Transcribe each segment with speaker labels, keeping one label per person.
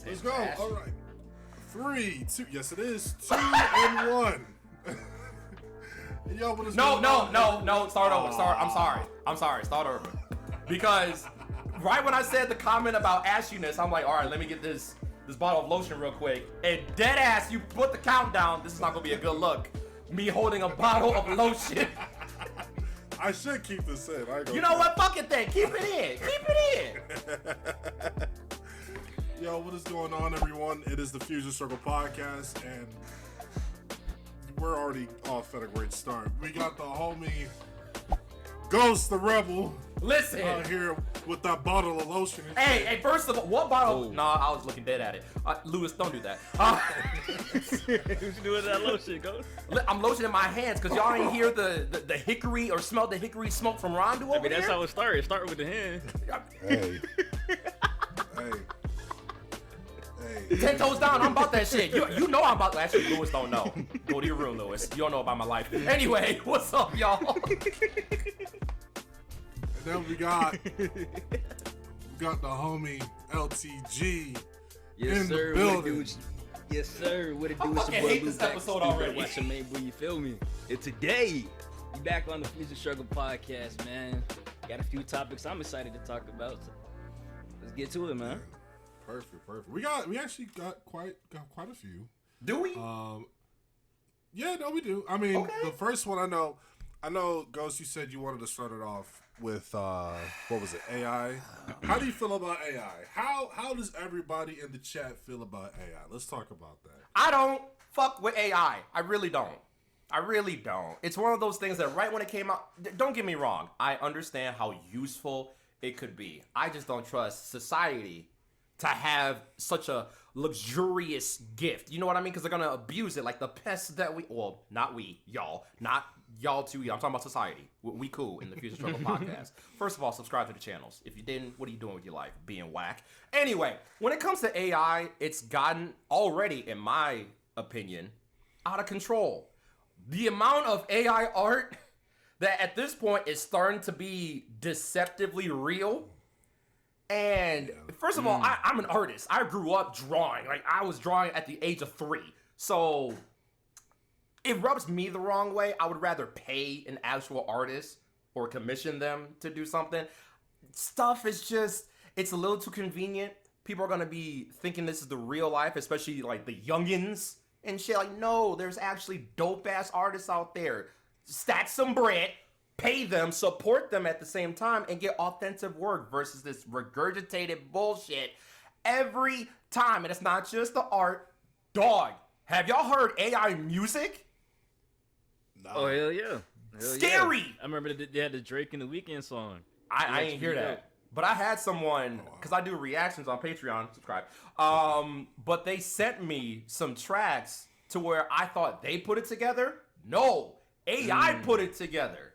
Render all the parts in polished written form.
Speaker 1: his
Speaker 2: Let's
Speaker 1: hands.
Speaker 2: go. All right. 3, 2. Yes, it is. 2 and 1. Yo, what is
Speaker 1: No. Start over. I'm sorry. Start over. Because right when I said the comment about ashiness, I'm like, all right, let me get this bottle of lotion real quick. And dead ass, you put the countdown. This is not gonna be a good look. Me holding a bottle of lotion.
Speaker 2: I should keep this in.
Speaker 1: You know what? Fuck it then. Keep it in.
Speaker 2: Yo, what is going on, everyone? It is the Fusion Circle Podcast, and we're already off at a great start. We got the homie Ghost the Rebel.
Speaker 1: Listen.
Speaker 2: Here with that bottle of lotion.
Speaker 1: Hey, first of all, what bottle? Oh. Nah, I was looking dead at it. Lewis, don't do that.
Speaker 3: What you doing with that lotion, Ghost?
Speaker 1: I'm lotioning my hands because y'all ain't hear the hickory or smell the hickory smoke from Rondue over
Speaker 3: that's
Speaker 1: here?
Speaker 3: how it started. It started with the hand.
Speaker 2: Hey.
Speaker 1: 10 toes down, I'm about that shit. You know I'm about. Actually, Lewis don't know. Go to your room, Lewis. You don't know about my life. Anyway, what's up, y'all?
Speaker 2: And then we got the homie LTG in the building.
Speaker 3: Yes, sir. What it do?
Speaker 1: I fucking hate this episode already.
Speaker 3: Watch your main boy, you feel me? And today, we back on the Fusion Struggle Podcast, man. Got a few topics I'm excited to talk about. So let's get to it, man.
Speaker 2: Perfect. We actually got quite a few.
Speaker 1: Do we?
Speaker 2: Yeah, no, we do. I mean,
Speaker 1: okay.
Speaker 2: The first one I know, Ghost, you said you wanted to start it off with what was it, AI? How do you feel about AI? How does everybody in the chat feel about AI? Let's talk about that.
Speaker 1: I don't fuck with AI. I really don't. It's one of those things that right when it came out, don't get me wrong, I understand how useful it could be. I just don't trust society to have such a luxurious gift. You know what I mean? Because they're going to abuse it like the pests that not we, y'all. Not y'all too. I'm talking about society. We cool in the Fusion Struggle Podcast. First of all, subscribe to the channels. If you didn't, what are you doing with your life? Being whack. Anyway, when it comes to AI, it's gotten already, in my opinion, out of control. The amount of AI art that at this point is starting to be deceptively real. And first of all, I'm an artist. I grew up drawing. Like, I was drawing at the age of 3. So it rubs me the wrong way. I would rather pay an actual artist or commission them to do something. Stuff is just, it's a little too convenient. People are going to be thinking this is the real life, especially like the youngins and shit. Like, no, there's actually dope-ass artists out there. Stack some bread. Pay them, support them at the same time, and get authentic work versus this regurgitated bullshit every time. And it's not just the art. Dog, have y'all heard AI music?
Speaker 2: No.
Speaker 3: Oh, hell yeah.
Speaker 1: Scary.
Speaker 3: Yeah. I remember they had the Drake and the Weeknd song.
Speaker 1: I ain't hear that. But I had someone, because I do reactions on Patreon, subscribe. But they sent me some tracks to where I thought they put it together. No, AI put it together.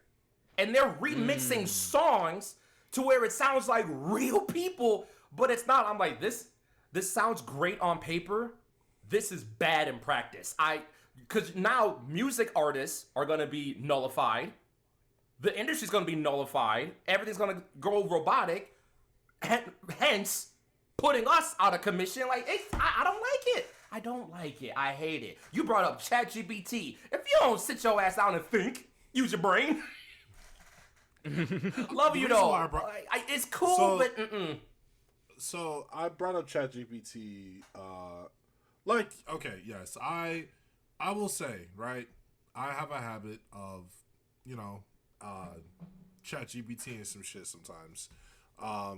Speaker 1: And they're remixing songs to where it sounds like real people, but it's not. I'm like, this sounds great on paper. This is bad in practice. Because now music artists are going to be nullified. The industry's going to be nullified. Everything's going to go robotic. Hence, putting us out of commission. Like, I don't like it. I don't like it. I hate it. You brought up ChatGPT. If you don't sit your ass down and think, use your brain. Love you though. It's cool, but
Speaker 2: So I brought up ChatGPT. Okay, yes, I will say, right. I have a habit of, ChatGPT and some shit sometimes. I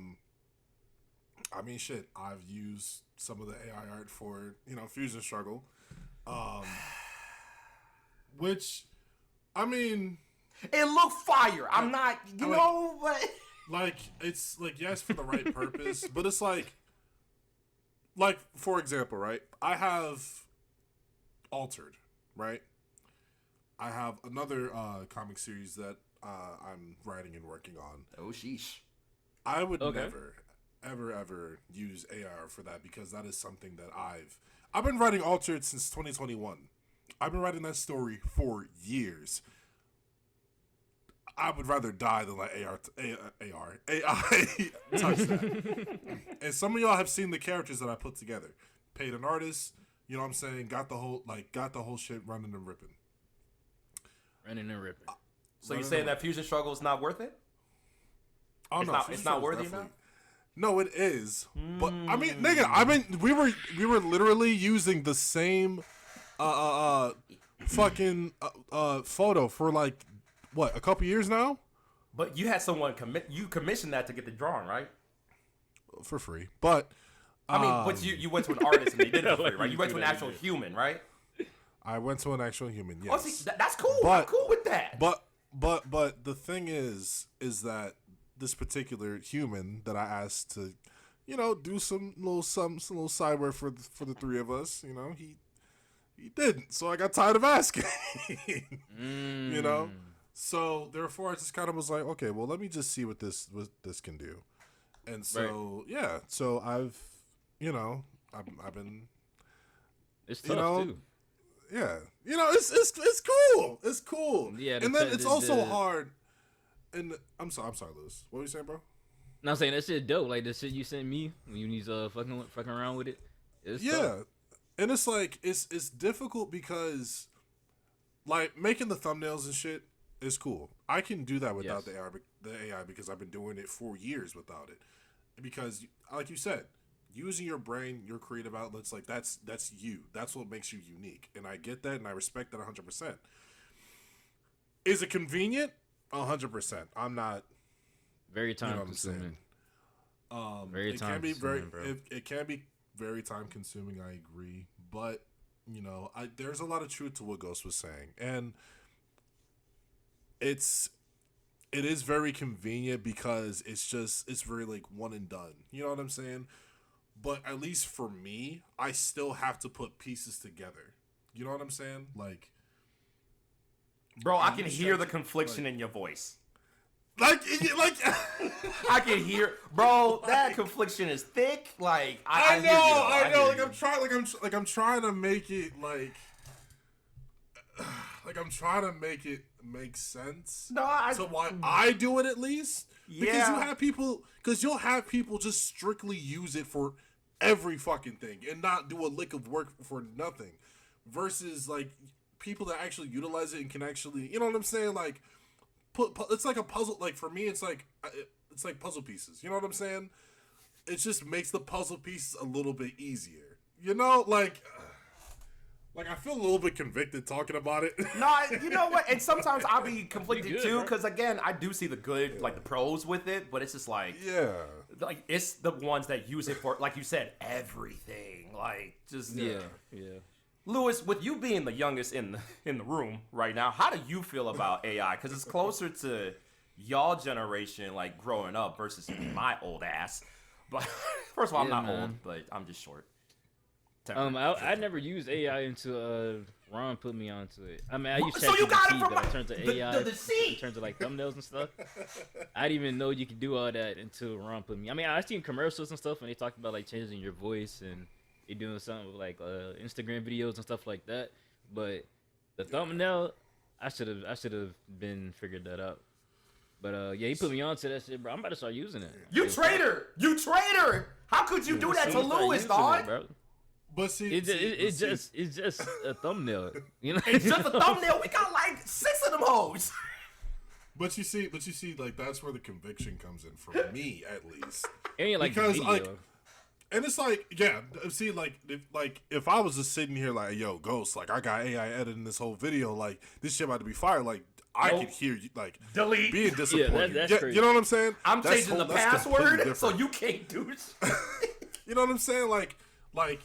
Speaker 2: mean, shit. I've used some of the AI art for Fusion Struggle, which, I mean.
Speaker 1: It looked fire. I'm not, but
Speaker 2: like it's like yes for the right purpose, but it's like for example, right? I have Altered, right? I have another comic series that I'm writing and working on.
Speaker 1: Oh sheesh!
Speaker 2: I would never, ever use AR for that because that is something that I've been writing Altered since 2021. I've been writing that story for years. I would rather die than let AI touch that. And some of y'all have seen the characters that I put together. Paid an artist, you know what I'm saying? Got the whole shit running and ripping.
Speaker 3: Running and ripping.
Speaker 1: So you saying that Fusion Struggle is not worth it?
Speaker 2: Oh
Speaker 1: It's
Speaker 2: no,
Speaker 1: not, it's not worthy enough?
Speaker 2: No, it is. But I mean, nigga, we were literally using the same fucking photo for like what, a couple years now?
Speaker 1: But you had someone commissioned that to get the drawing, right?
Speaker 2: For free. But
Speaker 1: I mean, but you went to an artist and they did it for free, right? You went to an actual human, right?
Speaker 2: I went to an actual human, yes.
Speaker 1: Oh, see, that's cool.
Speaker 2: But,
Speaker 1: I'm cool with that.
Speaker 2: But the thing is that this particular human that I asked to, you know, do some little side work for the three of us, you know, he didn't. So I got tired of asking. You know? So therefore I just kind of was like, okay, well, let me just see what this can do. And so yeah, so I've been,
Speaker 3: it's tough too.
Speaker 2: Yeah, you know, it's cool. It's cool.
Speaker 3: Yeah,
Speaker 2: and then it's also hard. And I'm sorry, Lewis. What were you saying, bro?
Speaker 3: No, I'm saying that shit dope. Like the shit you sent me when you was fucking around with it. It's tough.
Speaker 2: And it's like it's difficult because like making the thumbnails and shit is cool. I can do that without the AI because I've been doing it for years without it. Because like you said, using your brain, your creative outlets, like that's you. That's what makes you unique. And I get that and I respect that 100%. Is it convenient? 100%. I'm not
Speaker 3: very time consuming.
Speaker 2: It can be very time consuming. I agree, but you know, there's a lot of truth to what Ghost was saying, and it is very convenient because it's very like one and done. You know what I'm saying? But at least for me, I still have to put pieces together. You know what I'm saying? Like,
Speaker 1: bro, I can hear the confliction in your voice.
Speaker 2: Like
Speaker 1: I can hear, bro. That confliction is thick. Like I
Speaker 2: know.
Speaker 1: Like
Speaker 2: I'm trying to make it I'm trying to make it make sense.
Speaker 1: No,
Speaker 2: so why I do it at least. Because you'll have people just strictly use it for every fucking thing and not do a lick of work for nothing. Versus like people that actually utilize it and can actually, you know what I'm saying? Like, it's like a puzzle. Like for me, it's like puzzle pieces. You know what I'm saying? It just makes the puzzle pieces a little bit easier. You know, like I feel a little bit convicted talking about it.
Speaker 1: No, you know what? And sometimes I'll be conflicted too, because again, I do see the good, like the pros with it, but it's just like, like it's the ones that use it for, like you said, everything. Like just
Speaker 3: yeah.
Speaker 1: Lewis, with you being the youngest in the room right now, how do you feel about AI? Because it's closer to y'all generation, like growing up, versus my old ass. But first of all, I'm not old, but I'm just short.
Speaker 3: I never used AI until Ron put me onto it. I mean, I used
Speaker 1: So you got it
Speaker 3: ChatGPT,
Speaker 1: from
Speaker 3: but I turned to AI
Speaker 1: the seat.
Speaker 3: in terms of like thumbnails and stuff. I didn't even know you could do all that until Ron put me. I mean, I seen commercials and stuff, and they talked about like changing your voice and you're doing something with like Instagram videos and stuff like that. But the thumbnail, I should have been figured that out. But yeah, he put me onto that shit, bro. I'm about to start using it.
Speaker 1: You traitor! You traitor! How could you do that to Lewis, dog?
Speaker 2: But see,
Speaker 3: it's just a thumbnail. You know,
Speaker 1: it's just a thumbnail. We got like 6 of them hoes.
Speaker 2: But you see, like that's where the conviction comes in for me, at least.
Speaker 3: And like
Speaker 2: because
Speaker 3: video.
Speaker 2: like, and it's like, yeah, see, if I was just sitting here like, yo, Ghost, like I got AI editing this whole video, like this shit about to be fired, like I could hear you, like
Speaker 1: delete,
Speaker 2: being disappointed.
Speaker 3: Yeah, that's crazy.
Speaker 2: You know what I'm saying?
Speaker 1: I'm changing the password so you can't do it.
Speaker 2: You know what I'm saying? Like I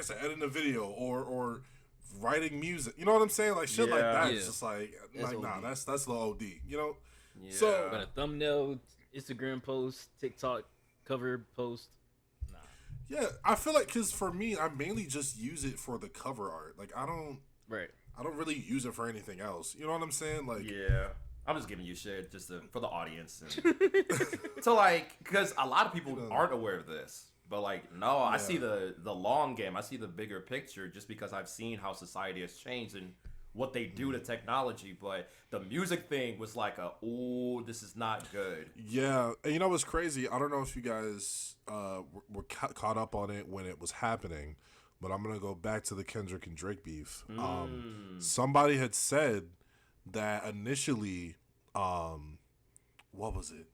Speaker 2: said, editing a video or writing music. You know what I'm saying? Like shit like that. It's just like nah, that's the OD. You know?
Speaker 1: Yeah.
Speaker 2: So
Speaker 3: but a thumbnail, Instagram post, TikTok cover post. Nah.
Speaker 2: Yeah, I feel like because for me, I mainly just use it for the cover art. Like I don't really use it for anything else. You know what I'm saying? Like
Speaker 1: yeah. I'm just giving you shit just for the audience. And so like, because a lot of people aren't aware of this. But like, no, I see the long game. I see the bigger picture just because I've seen how society has changed and what they do to technology, but the music thing was like ooh, this is not good.
Speaker 2: Yeah, and you know what's crazy? I don't know if you guys were caught up on it when it was happening, but I'm gonna go back to the Kendrick and Drake beef. Somebody had said that initially, what was it?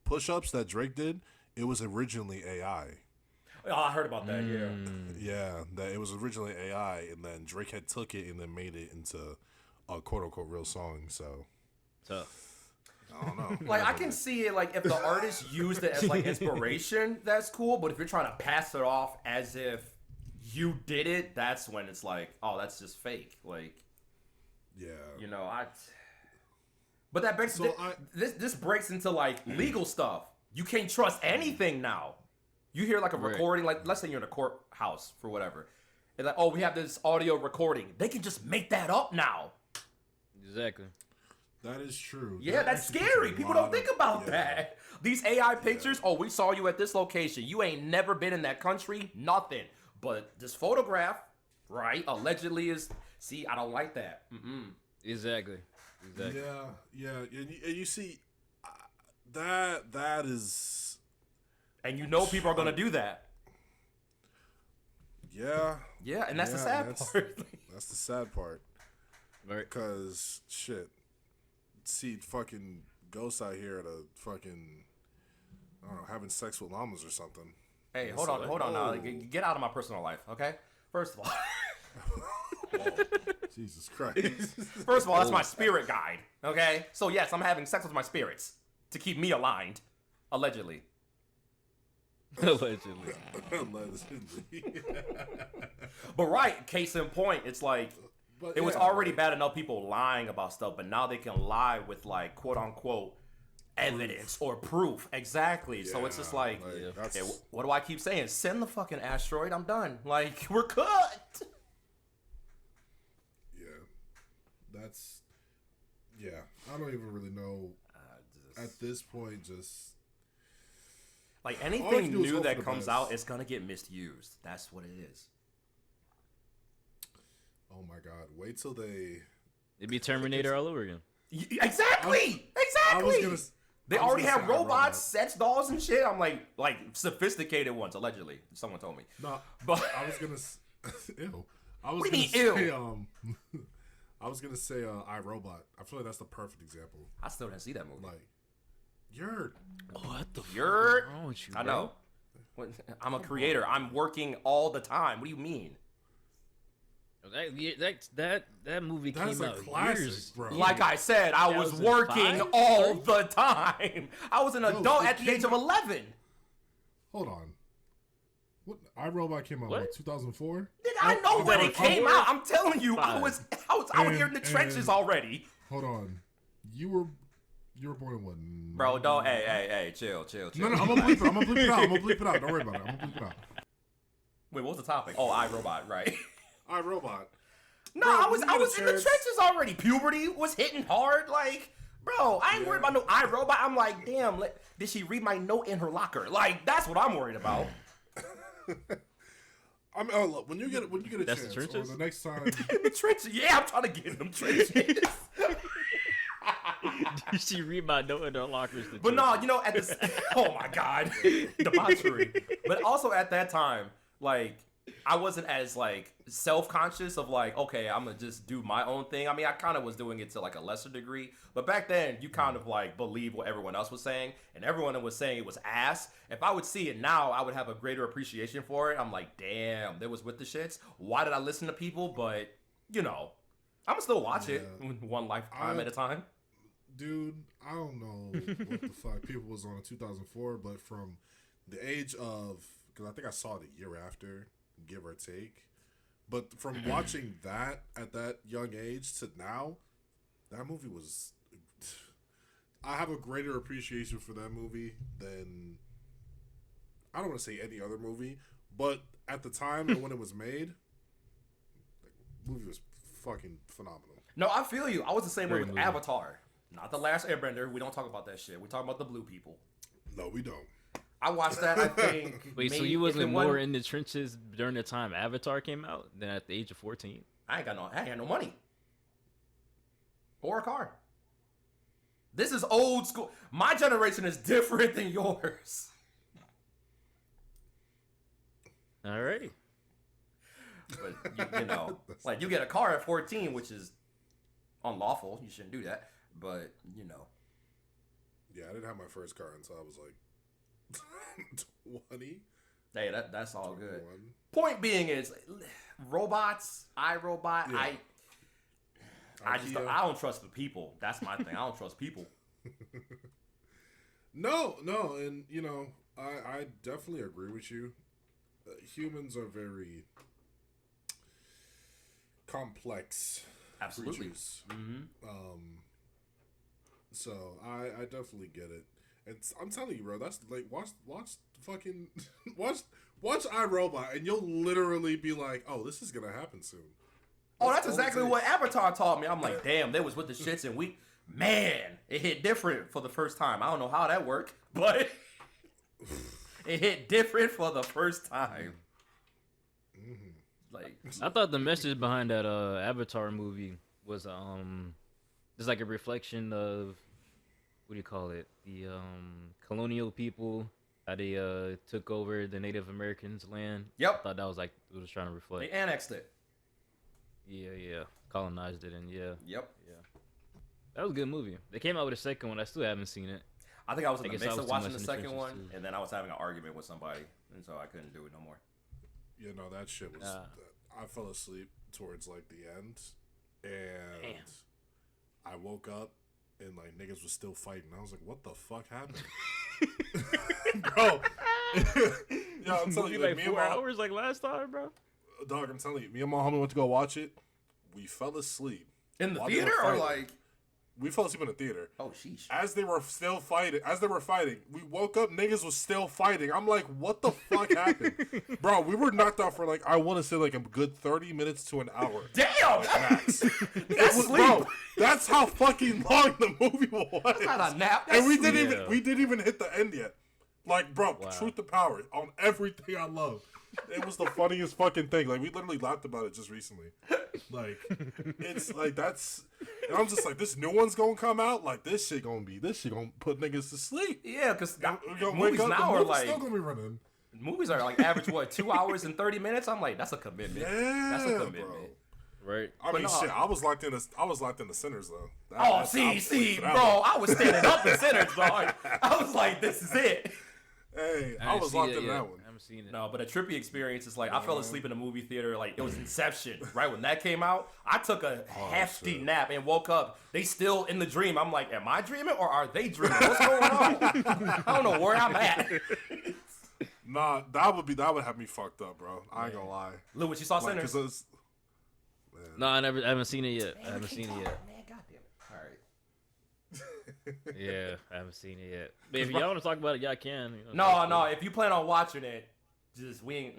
Speaker 2: Push-ups that Drake did. It was originally AI.
Speaker 1: Oh, I heard about that.
Speaker 2: Yeah, that it was originally AI, and then Drake had took it and then made it into a quote-unquote real song. So
Speaker 3: Tough.
Speaker 2: I don't know.
Speaker 1: Like, I can see it, like, if the artist used it as, like, inspiration, that's cool. But if you're trying to pass it off as if you did it, that's when it's like, oh, that's just fake. Like,
Speaker 2: Yeah.
Speaker 1: you know, But that breaks... This breaks into, like, legal stuff. You can't trust anything now. You hear, like, a recording, like, let's say you're in a courthouse for whatever. And like, oh, we have this audio recording. They can just make that up now.
Speaker 3: Exactly.
Speaker 2: That is true.
Speaker 1: Yeah,
Speaker 2: That
Speaker 1: that's
Speaker 2: actually puts
Speaker 1: scary.
Speaker 2: a
Speaker 1: People
Speaker 2: lot
Speaker 1: don't think about that. These AI pictures, oh, we saw you at this location. You ain't never been in that country. Nothing. But this photograph, right, allegedly is... See, I don't like that.
Speaker 3: Exactly.
Speaker 2: Yeah. And you see, that is...
Speaker 1: And you know people are going to do that.
Speaker 2: Yeah.
Speaker 1: Yeah, and that's the sad part.
Speaker 2: That's the sad part.
Speaker 3: Right.
Speaker 2: Because, shit, see fucking ghosts out here at a fucking, I don't know, having sex with llamas or something.
Speaker 1: Hey, hold on now. Get out of my personal life, okay? First of all.
Speaker 2: Jesus Christ.
Speaker 1: First of all, that's my spirit guide, okay? So, yes, I'm having sex with my spirits to keep me aligned, allegedly.
Speaker 3: Allegedly.
Speaker 1: But right, case in point, it's like...
Speaker 2: But
Speaker 1: it was already bad enough people lying about stuff, but now they can lie with, like, quote-unquote evidence or proof. Exactly. So it's just like okay, what do I keep saying? Send the fucking asteroid. I'm done. Like, we're cut.
Speaker 2: I don't even really know at this point. Just
Speaker 1: like anything new that comes out, it's gonna get misused. That's what it is.
Speaker 2: Oh my God! Wait till
Speaker 3: it'd be Terminator all over again.
Speaker 1: Exactly. They already have robots, sex dolls, and shit. I'm like sophisticated ones, allegedly. Someone told me.
Speaker 2: No,
Speaker 1: but
Speaker 2: I was gonna. Ew. I was
Speaker 1: what do
Speaker 2: gonna
Speaker 1: you mean,
Speaker 2: say,
Speaker 1: ew?
Speaker 2: I was gonna say iRobot. I feel like that's the perfect example.
Speaker 1: I still didn't see that movie.
Speaker 2: Like, you're
Speaker 3: what the
Speaker 1: you're
Speaker 3: fuck wrong with you,
Speaker 1: I
Speaker 3: bro?
Speaker 1: know. I'm a creator. I'm working all the time. What do you mean?
Speaker 3: That movie came out
Speaker 2: classic,
Speaker 3: years,
Speaker 2: bro.
Speaker 1: Like I said, I was working all the time. I was an adult at the age of 11.
Speaker 2: Hold on. What iRobot came out? What 2004?
Speaker 1: Did I know when it came out? I'm telling you, I was out here in the trenches already.
Speaker 2: Hold on, you were born in what?
Speaker 1: Bro, don't. Hey, chill.
Speaker 2: No, I'm gonna bleep it. I'm gonna bleep it out. Don't worry about it. I'm gonna bleep it out.
Speaker 1: Wait, what was the topic? Oh, iRobot, right?
Speaker 2: iRobot.
Speaker 1: No, I was in the trenches already. Puberty was hitting hard. Like, bro, I ain't worried about no iRobot. I'm like, damn, did she read my note in her locker? Like, that's what I'm worried about.
Speaker 2: I mean, look, when you get a
Speaker 3: that's
Speaker 2: chance,
Speaker 3: the trenches?
Speaker 2: or the next time
Speaker 1: in the trenches, yeah, I'm trying to get in them trenches.
Speaker 3: Did she read my note in her lockers?
Speaker 1: But no, you know, at this, oh my God, debauchery. But also at that time, like, I wasn't as like self-conscious of like, okay, I'm gonna just do my own thing. I mean, I kind of was doing it to like a lesser degree, but back then you kind of like believe what everyone else was saying, and everyone was saying it was ass. If I would see it now, I would have a greater appreciation for it. I'm like, damn, they was with the shits. Why did I listen to people? But you know, I'm gonna still watch it one lifetime at a time.
Speaker 2: Dude, I don't know what the fuck people was on in 2004, but from the age of, because I think I saw it a year after, give or take. But from watching that at that young age to now, that movie was... I have a greater appreciation for that movie than... I don't want to say any other movie, but at the time and when it was made, the movie was fucking phenomenal.
Speaker 1: No, I feel you. I was the same way with Avatar. Not The Last Airbender. We don't talk about that shit. We talk about the blue people.
Speaker 2: No, we don't.
Speaker 1: I watched that, I think.
Speaker 3: Wait, so you wasn't more in the trenches during the time Avatar came out than at the age of 14?
Speaker 1: I ain't got no money or a car. This is old school. My generation is different than yours.
Speaker 3: Alrighty.
Speaker 1: But you know, like you get a car at 14, which is unlawful. You shouldn't do that. But you know.
Speaker 2: Yeah, I didn't have my first car until I was like 20.
Speaker 1: Hey, that's all
Speaker 2: 21.
Speaker 1: good. Point being is, robots, iRobot,
Speaker 2: Yeah.
Speaker 1: I don't trust the people. That's my thing. I don't trust people.
Speaker 2: No, and you know, I definitely agree with you. Humans are very complex
Speaker 1: Absolutely.
Speaker 2: creatures.
Speaker 1: Mm-hmm.
Speaker 2: So I definitely get it. And I'm telling you, bro, that's like watch fucking watch iRobot, and you'll literally be like, oh, this is gonna happen soon.
Speaker 1: That's exactly what Avatar taught me. I'm like, damn, they was with the shits, and it hit different for the first time. I don't know how that worked, but it hit different for the first time. Like,
Speaker 3: I thought the message behind that Avatar movie was just like a reflection of, what do you call it? The colonial people, how they took over the Native Americans' land.
Speaker 1: Yep.
Speaker 3: I thought that was like it was trying to reflect.
Speaker 1: They annexed it.
Speaker 3: Yeah, colonized it, and yeah.
Speaker 1: Yep.
Speaker 3: That was a good movie. They came out with a second one. I still haven't seen it.
Speaker 1: I think I was in the
Speaker 3: guess
Speaker 1: midst
Speaker 3: I was
Speaker 1: of
Speaker 3: too
Speaker 1: watching
Speaker 3: much
Speaker 1: the
Speaker 3: in the
Speaker 1: second
Speaker 3: trenches,
Speaker 1: one,
Speaker 3: too.
Speaker 1: and then I was having an argument with somebody, and so I couldn't do it no more.
Speaker 2: You know, that shit was. I fell asleep towards like the end, and
Speaker 3: Damn.
Speaker 2: I woke up and like niggas was still fighting. I was like, what the fuck happened, bro? Yeah, I'm telling you, like, me and
Speaker 3: 4
Speaker 2: my
Speaker 3: hours like last time, bro.
Speaker 2: dog. I'm telling you, me and my homie went to go watch it. We fell asleep
Speaker 1: In the
Speaker 2: while they were
Speaker 1: theater, or
Speaker 2: fighting.
Speaker 1: like,
Speaker 2: We fell asleep in the theater.
Speaker 1: oh sheesh.
Speaker 2: As they were fighting, we woke up, niggas was still fighting. I'm like, what the fuck happened? Bro, we were knocked out for like, I want to say like a good 30 minutes to an hour.
Speaker 1: Damn,
Speaker 2: Max.
Speaker 1: that's sleep.
Speaker 2: Bro, that's how fucking long the movie was.
Speaker 1: That's not a nap. That's
Speaker 2: And we
Speaker 1: sleep.
Speaker 2: didn't even hit the end yet. Like, bro,
Speaker 3: Wow.
Speaker 2: truth to power on everything I love. It was the funniest fucking thing. Like, we literally laughed about it just recently. Like, it's like that's. And I'm just like, this new one's gonna come out. Like, this shit gonna put niggas to sleep.
Speaker 1: Yeah, because
Speaker 2: We're gonna
Speaker 1: movies
Speaker 2: wake up,
Speaker 1: now
Speaker 2: the
Speaker 1: are
Speaker 2: movie's
Speaker 1: like
Speaker 2: still gonna be running.
Speaker 1: movies are like average 2 hours and 30 minutes. I'm like, that's a commitment.
Speaker 2: Yeah,
Speaker 1: That's a commitment.
Speaker 2: bro.
Speaker 3: Right.
Speaker 2: I mean,
Speaker 1: no.
Speaker 2: shit. I was locked in the Sinners though.
Speaker 1: Oh, see, bro, I was standing up in Sinners, dog. I was like, this is it.
Speaker 2: Hey, I
Speaker 3: haven't
Speaker 2: was
Speaker 3: seen
Speaker 2: locked
Speaker 3: it
Speaker 2: in
Speaker 3: yet.
Speaker 2: that one.
Speaker 3: I haven't seen it.
Speaker 1: No, but a trippy experience is like, I fell asleep in a movie theater. Like, it was Inception. Right when that came out, I took a hefty
Speaker 2: shit.
Speaker 1: nap and woke up. They still in the dream. I'm like, am I dreaming or are they dreaming? What's going on? I don't know where I'm at.
Speaker 2: Nah, that would have me fucked up, bro. I ain't gonna lie.
Speaker 1: Lewis, you saw
Speaker 2: Like,
Speaker 1: Sinners?
Speaker 2: 'cause it's-
Speaker 3: No, I haven't seen it yet. I haven't seen it yet.
Speaker 1: Man, goddamn it. All right.
Speaker 3: Yeah, I haven't seen it yet. But if y'all want to talk about it, y'all can. You know,
Speaker 1: No,
Speaker 3: that's
Speaker 1: no.
Speaker 3: cool.
Speaker 1: If you plan on watching it, just we ain't.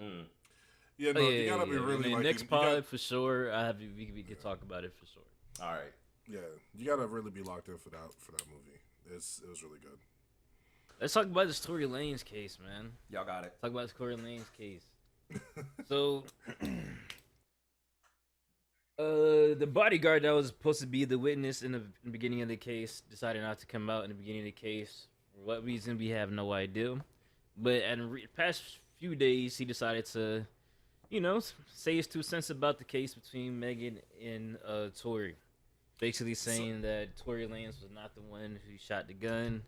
Speaker 2: Yeah, no,
Speaker 3: Oh,
Speaker 2: you gotta be really
Speaker 3: I mean,
Speaker 2: like
Speaker 3: next
Speaker 2: you
Speaker 3: pod
Speaker 2: got-
Speaker 3: for sure. We can talk about it for sure.
Speaker 1: All right.
Speaker 2: Yeah, you gotta really be locked in for that movie. It was really good.
Speaker 3: Let's talk about this Tory Lanez case, man.
Speaker 1: Y'all got it.
Speaker 3: Talk about this Tory Lanez case. So, the bodyguard that was supposed to be the witness in the beginning of the case decided not to come out in the beginning of the case. For what reason, we have no idea. But in the past few days, he decided to, say his 2 cents about the case between Megan and Tory. Basically saying that Tory Lanez was not the one who shot the gun.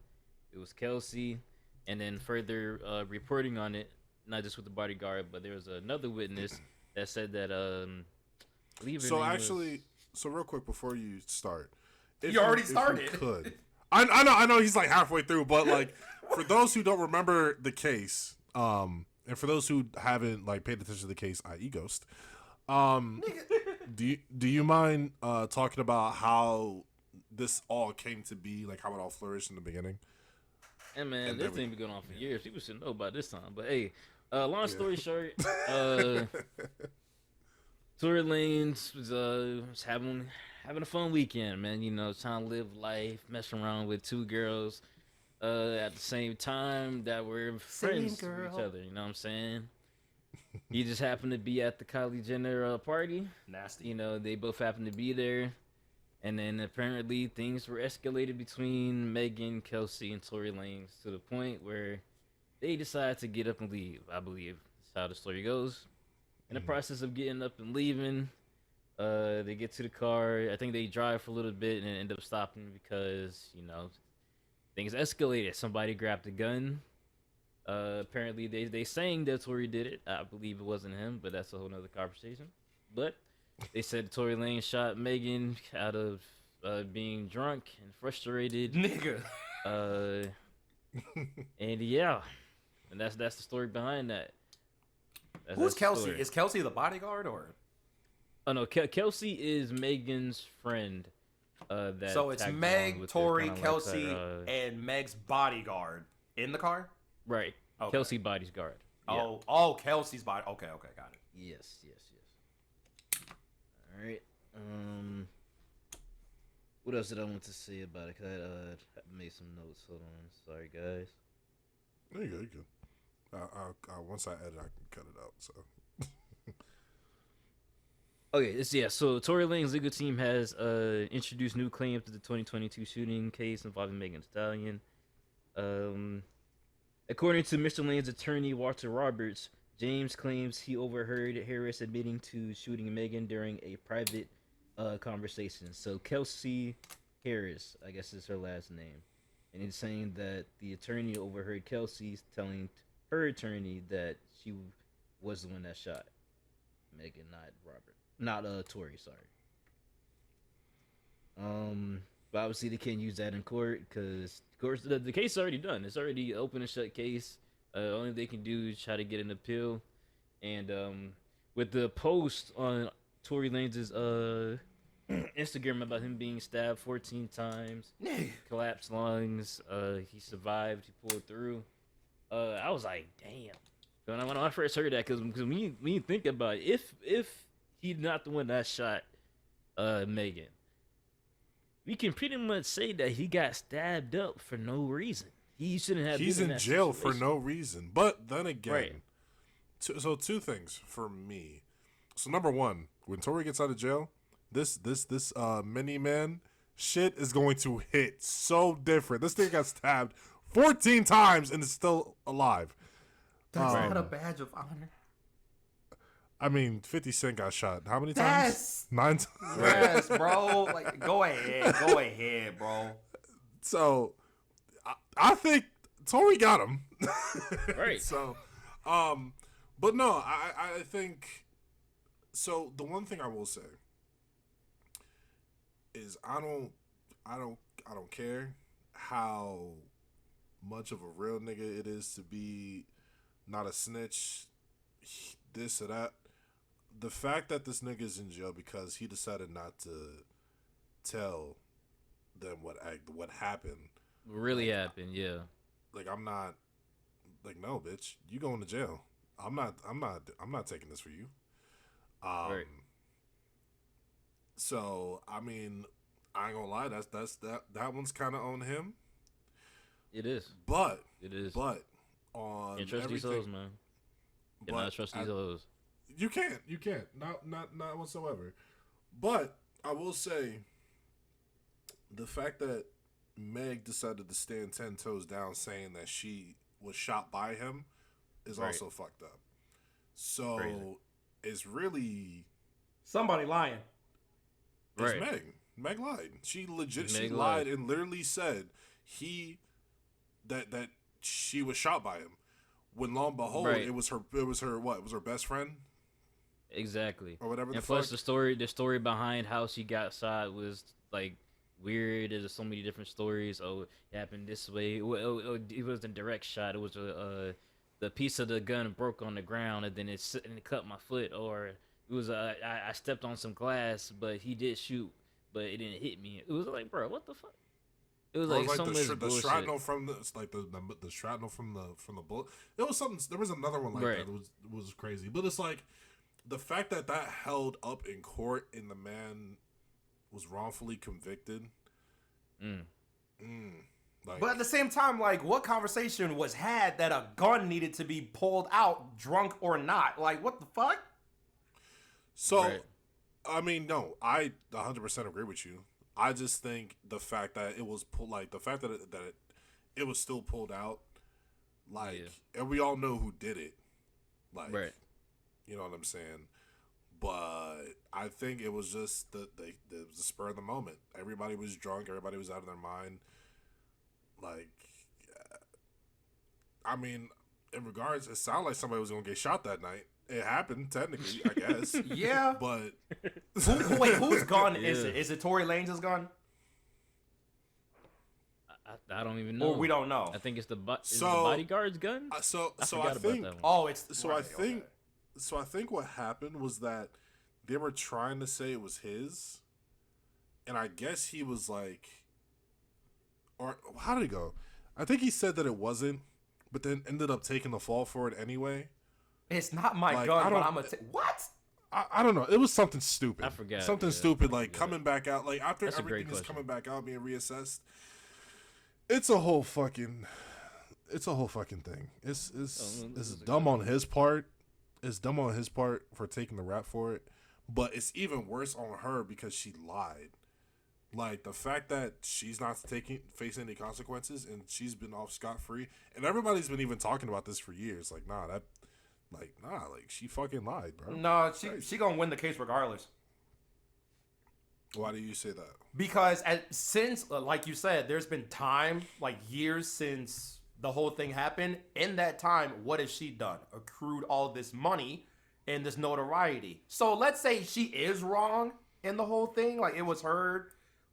Speaker 3: It was Kelsey. And then further reporting on it, not just with the bodyguard, but there was another witness that said that I believe her
Speaker 2: So
Speaker 3: name
Speaker 2: actually, real quick before you start,
Speaker 1: You already
Speaker 2: if
Speaker 1: started.
Speaker 2: You could. I know he's like halfway through, but like for those who don't remember the case, and for those who haven't like paid attention to the case, i.e. Ghost, do you mind talking about how this all came to be, like how it all flourished in the beginning?
Speaker 3: And man,
Speaker 2: And
Speaker 3: this
Speaker 2: then
Speaker 3: thing been going on for years. People should know about this time. But hey, long story short, Tory Lanez was having a fun weekend, man. Trying to live life, messing around with 2 girls at the same time that were friends with each other. You know what I'm saying? He just happened to be at the Kylie Jenner party.
Speaker 1: Nasty.
Speaker 3: You know, they both happened to be there. And then apparently things were escalated between Megan, Kelsey, and Tory Lanez to the point where they decided to get up and leave. I believe that's how the story goes. In the process of getting up and leaving, they get to the car. I think they drive for a little bit and end up stopping because, you know, things escalated. Somebody grabbed a gun. Apparently they saying that Tory did it. I believe it wasn't him, but that's a whole nother conversation. But they said Tory Lanez shot Megan out of being drunk and frustrated.
Speaker 1: Nigga.
Speaker 3: And yeah, and that's the story behind that.
Speaker 1: Who's
Speaker 3: the
Speaker 1: Kelsey?
Speaker 3: story.
Speaker 1: Is Kelsey the bodyguard or?
Speaker 3: Oh no, Kelsey is Megan's friend. That
Speaker 1: So it's
Speaker 3: tagged
Speaker 1: Meg,
Speaker 3: along with
Speaker 1: Tory,
Speaker 3: kinda
Speaker 1: Kelsey,
Speaker 3: her,
Speaker 1: and Meg's bodyguard in the car.
Speaker 3: right.
Speaker 1: Okay.
Speaker 3: Kelsey bodyguard. Yeah.
Speaker 1: Oh, Kelsey's body. Okay, got it.
Speaker 3: Yes. All right. What else did I want to say about it? Cause I made some notes. Hold on. Sorry, guys.
Speaker 2: There you go. You good. I once I edit, I can cut it out. So.
Speaker 3: Okay, so Tory Lanez legal team has introduced new claims to the 2022 shooting case involving Megan Thee Stallion. According to Mr. Lanez's attorney Walter Roberts, James claims he overheard Harris admitting to shooting Megan during a private conversation. So Kelsey Harris, I guess is her last name, and he's saying that the attorney overheard Kelsey telling her attorney that she was the one that shot Megan, not Robert. Not Tory, sorry. But obviously they can't use that in court because, of course, the case is already done. It's already an open and shut case. Only they can do is try to get an appeal. And with the post on Tory Lanez's Instagram about him being stabbed 14 times, collapsed lungs, he survived, he pulled through. I was like, damn. When I first heard that, because when you think about it, if he's not the one that shot Megan, we can pretty much say that he got stabbed up for no reason. He shouldn't have.
Speaker 2: He's
Speaker 3: been
Speaker 2: in
Speaker 3: that
Speaker 2: jail
Speaker 3: situation.
Speaker 2: for no reason. But then again,
Speaker 3: Right.
Speaker 2: so two things for me. So number one, when Tory gets out of jail, this mini man shit is going to hit so different. This thing got stabbed 14 times and is still alive.
Speaker 1: That's not a badge of honor.
Speaker 2: I mean, 50 Cent got shot. How many
Speaker 1: Yes.
Speaker 2: times? 9 times.
Speaker 1: Yes, bro. Like, go ahead, bro.
Speaker 2: So, I think Tory got him.
Speaker 3: Right.
Speaker 2: So, but no, I think. So the one thing I will say is I don't care how much of a real nigga it is to be not a snitch, this or that. The fact that this nigga is in jail because he decided not to tell them what happened.
Speaker 3: Really happened, yeah.
Speaker 2: Like, I'm not, like, no, bitch, you going to jail. I'm not taking this for you.
Speaker 3: Right.
Speaker 2: So I mean, I ain't gonna lie, that one's kind of on him.
Speaker 3: It is.
Speaker 2: But
Speaker 3: It is.
Speaker 2: But on
Speaker 3: Can't trust these hoes, man. You cannot trust these hoes.
Speaker 2: You can't. Not whatsoever. But I will say, the fact that Meg decided to stand 10 toes down saying that she was shot by him is
Speaker 3: Right.
Speaker 2: also fucked up. So
Speaker 3: Crazy.
Speaker 2: it's really
Speaker 1: Somebody lying.
Speaker 2: it's
Speaker 3: Right.
Speaker 2: Meg. Meg lied. She legit
Speaker 3: Meg
Speaker 2: she lied and literally said that she was shot by him. When lo and behold,
Speaker 3: Right.
Speaker 2: it was her what? It was her best friend
Speaker 3: Exactly.
Speaker 2: or whatever.
Speaker 3: And
Speaker 2: The
Speaker 3: plus
Speaker 2: fuck.
Speaker 3: the story behind how she got shot was like weird. There's so many different stories. Oh, it happened this way. Well, it was a direct shot. It was the piece of the gun broke on the ground and then it cut my foot. Or it was I stepped on some glass, but he did shoot, but it didn't hit me. It was like, bro, what the fuck? It was
Speaker 2: Or
Speaker 3: like so much
Speaker 2: the
Speaker 3: bullshit.
Speaker 2: shrapnel from the it's like the shrapnel from the bullet. It was something. There was another one like
Speaker 3: Right.
Speaker 2: that. It was crazy. But it's like the fact that held up in court and the man was wrongfully convicted. Like,
Speaker 1: But at the same time, like, what conversation was had that a gun needed to be pulled out, drunk or not? Like, what the fuck?
Speaker 2: so,
Speaker 3: Right.
Speaker 2: I mean, no, I 100% agree with you. I just think the fact that it was pulled, like the fact that it was still pulled out, like, and we all know who did it, like,
Speaker 3: Right.
Speaker 2: you know what I'm saying. But I think it was just the spur of the moment. Everybody was drunk. Everybody was out of their mind. Like, I mean, in regards, it sounded like somebody was gonna get shot that night. It happened technically, I guess.
Speaker 1: Yeah.
Speaker 2: But
Speaker 1: Wait, whose gun is
Speaker 3: Yeah.
Speaker 1: it? Is it Tory Lanez's gun?
Speaker 3: I don't even know.
Speaker 1: Or we don't know?
Speaker 3: I think it's the
Speaker 2: So-
Speaker 3: bodyguard's gun.
Speaker 2: so
Speaker 3: I
Speaker 2: so
Speaker 3: forgot
Speaker 2: I
Speaker 3: about
Speaker 2: think
Speaker 3: that one.
Speaker 1: Oh, it's
Speaker 2: so I think so I think what happened was that they were trying to say it was his, and I guess he was like, or how did it go? I think he said that it wasn't, but then ended up taking the fall for it anyway.
Speaker 1: It's not my
Speaker 2: Like,
Speaker 1: gun,
Speaker 2: I
Speaker 1: but
Speaker 2: don't-
Speaker 1: I'm gonna what?
Speaker 2: I don't know. It was something stupid.
Speaker 3: I forgot,
Speaker 2: Something
Speaker 3: yeah.
Speaker 2: stupid, like coming back out. Like after
Speaker 3: That's a great
Speaker 2: everything is
Speaker 3: question.
Speaker 2: coming back out, being reassessed. It's a whole fucking thing. It's
Speaker 3: this is a
Speaker 2: dumb on his part. It's dumb on his part for taking the rap for it, but it's even worse on her because she lied. Like the fact that she's not facing any consequences and she's been off scot-free, and everybody's been even talking about this for years. Like like she fucking lied, bro.
Speaker 1: No, she gonna win the case regardless.
Speaker 2: Why do you say that?
Speaker 1: Because since, like you said, there's been time, like years since the whole thing happened. In that time, what has she done? Accrued all this money and this notoriety. So let's say she is wrong in the whole thing. Like it was her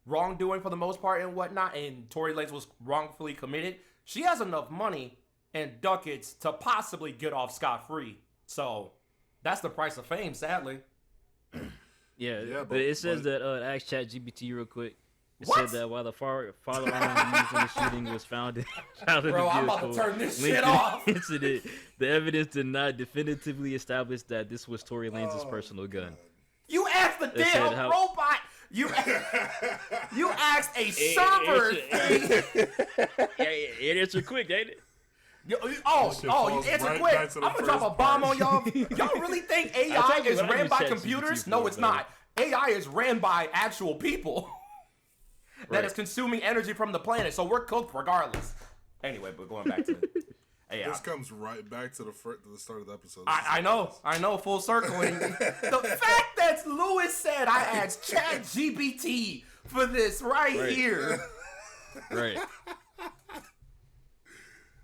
Speaker 1: wrongdoing for the most part and whatnot, and Tory Lanez was wrongfully committed. She has enough money and ducats to possibly get off scot-free. So that's the price of fame, sadly.
Speaker 3: Yeah,
Speaker 2: but-
Speaker 3: it says
Speaker 2: but-
Speaker 3: that ask ChatGPT real quick. It
Speaker 1: What?
Speaker 3: said that while the father used in the shooting was found in childhood
Speaker 1: Bro, I'm
Speaker 3: vehicle
Speaker 1: about to turn this
Speaker 3: linked
Speaker 1: shit
Speaker 3: to the
Speaker 1: off.
Speaker 3: incident, the evidence did not definitively establish that this was Tory Lanez's
Speaker 2: Oh,
Speaker 3: personal gun.
Speaker 1: You asked the
Speaker 3: They said
Speaker 1: damn
Speaker 3: how-
Speaker 1: robot. You asked a server thing.
Speaker 3: It answered quick, ain't it?
Speaker 1: You
Speaker 2: shit
Speaker 1: answered
Speaker 2: falls
Speaker 1: quick.
Speaker 2: right
Speaker 1: I'm
Speaker 2: back to the
Speaker 1: gonna drop a
Speaker 2: first
Speaker 1: bomb
Speaker 2: part.
Speaker 1: on y'all. Y'all really think AI
Speaker 3: told you
Speaker 1: is
Speaker 3: what I
Speaker 1: ran
Speaker 3: use
Speaker 1: by
Speaker 3: ChatGPT
Speaker 1: computers?
Speaker 3: for,
Speaker 1: No, it's
Speaker 3: bro.
Speaker 1: not. AI is ran by actual people that
Speaker 3: Right.
Speaker 1: is consuming energy from the planet. So we're cooked regardless. Anyway, but going back to AI.
Speaker 2: This comes right back to the start of the episode.
Speaker 1: I know, full circling. The fact that Lewis said I asked ChatGPT for this right here.
Speaker 3: Right.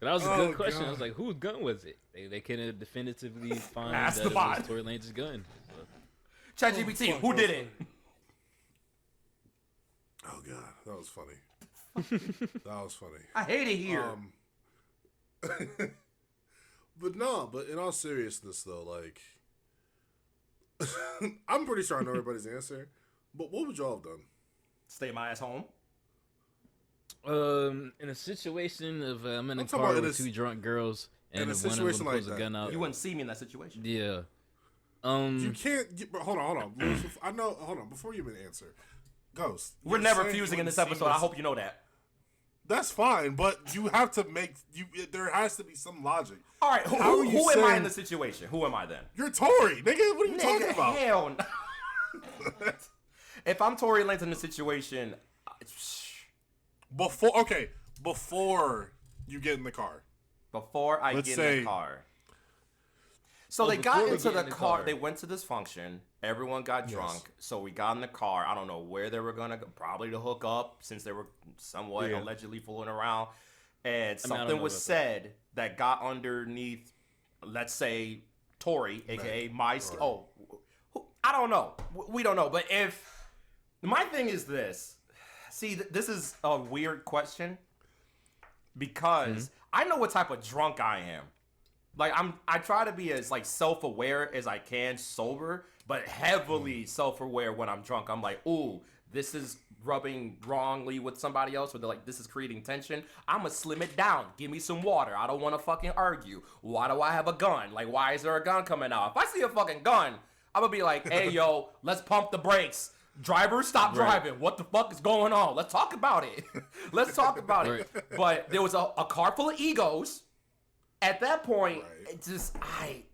Speaker 3: That was a
Speaker 2: Oh,
Speaker 3: good question. I
Speaker 2: God.
Speaker 3: was like, whose gun was it? They couldn't definitively find
Speaker 1: Ask
Speaker 3: that
Speaker 1: the
Speaker 3: it
Speaker 1: bot.
Speaker 3: was Tory Lanez's gun. So,
Speaker 1: ChatGPT,
Speaker 2: fuck,
Speaker 1: who
Speaker 2: that
Speaker 1: did
Speaker 2: was
Speaker 1: it?
Speaker 2: Oh god, that was funny. That was funny.
Speaker 1: I hate it here.
Speaker 2: But in all seriousness though, like I'm pretty sure I know everybody's answer. But what would y'all have done?
Speaker 1: Stay my ass home.
Speaker 3: in a situation of I'm in a
Speaker 2: I'm talking
Speaker 3: car
Speaker 2: about in
Speaker 3: with
Speaker 2: a
Speaker 3: two drunk girls and
Speaker 2: in a
Speaker 3: one of them
Speaker 2: situation like
Speaker 3: pulls a
Speaker 2: that.
Speaker 3: gun out.
Speaker 1: You wouldn't see me in that situation.
Speaker 3: Yeah.
Speaker 2: You can't but hold on. Louis, I know hold on, before you even answer. Ghost.
Speaker 1: We're
Speaker 2: you're
Speaker 1: never
Speaker 2: saying you
Speaker 1: fusing in
Speaker 2: wouldn't
Speaker 1: this
Speaker 2: see
Speaker 1: episode. I hope you know that.
Speaker 2: That's fine, but you have to there has to be some logic.
Speaker 1: All right,
Speaker 2: How are you
Speaker 1: who am I
Speaker 2: saying-
Speaker 1: in the situation? Who am I then?
Speaker 2: You're Tory, nigga. What are you talking
Speaker 1: Nigga,
Speaker 2: about?
Speaker 1: hell no. If I'm Tory Lanez in the situation,
Speaker 2: Before you get in the car.
Speaker 1: before I
Speaker 2: Let's
Speaker 1: get in
Speaker 2: say-
Speaker 1: the car. So
Speaker 3: Oh,
Speaker 1: they got
Speaker 3: before we
Speaker 1: into
Speaker 3: get
Speaker 1: the
Speaker 3: in the
Speaker 1: car.
Speaker 3: car.
Speaker 1: They went to this function. Everyone got drunk. So we got in the car. I don't know where they were going to go. Probably to hook up since they were somewhat
Speaker 2: Yeah.
Speaker 1: allegedly fooling around. And
Speaker 3: I don't
Speaker 1: something
Speaker 3: know
Speaker 1: was
Speaker 3: about
Speaker 1: said that got underneath, let's say, Tory, a.k.a. my... I don't know. We don't know. But if... My thing is this. See, this is a weird question because I know what type of drunk I am. Like I try to be as like self-aware as I can sober, but heavily self-aware when I'm drunk. I'm like, ooh, this is rubbing wrongly with somebody else, or they're like, this is creating tension. I'ma slim it down. Give me some water. I don't want to fucking argue. Why do I have a gun? Like, why is there a gun coming out? If I see a fucking gun, I'm gonna be like, hey yo, let's pump the brakes. Driver, stop driving. What the fuck is going on? Let's talk about it. Let's talk about it. But there was a car full of egos. At that point, it just I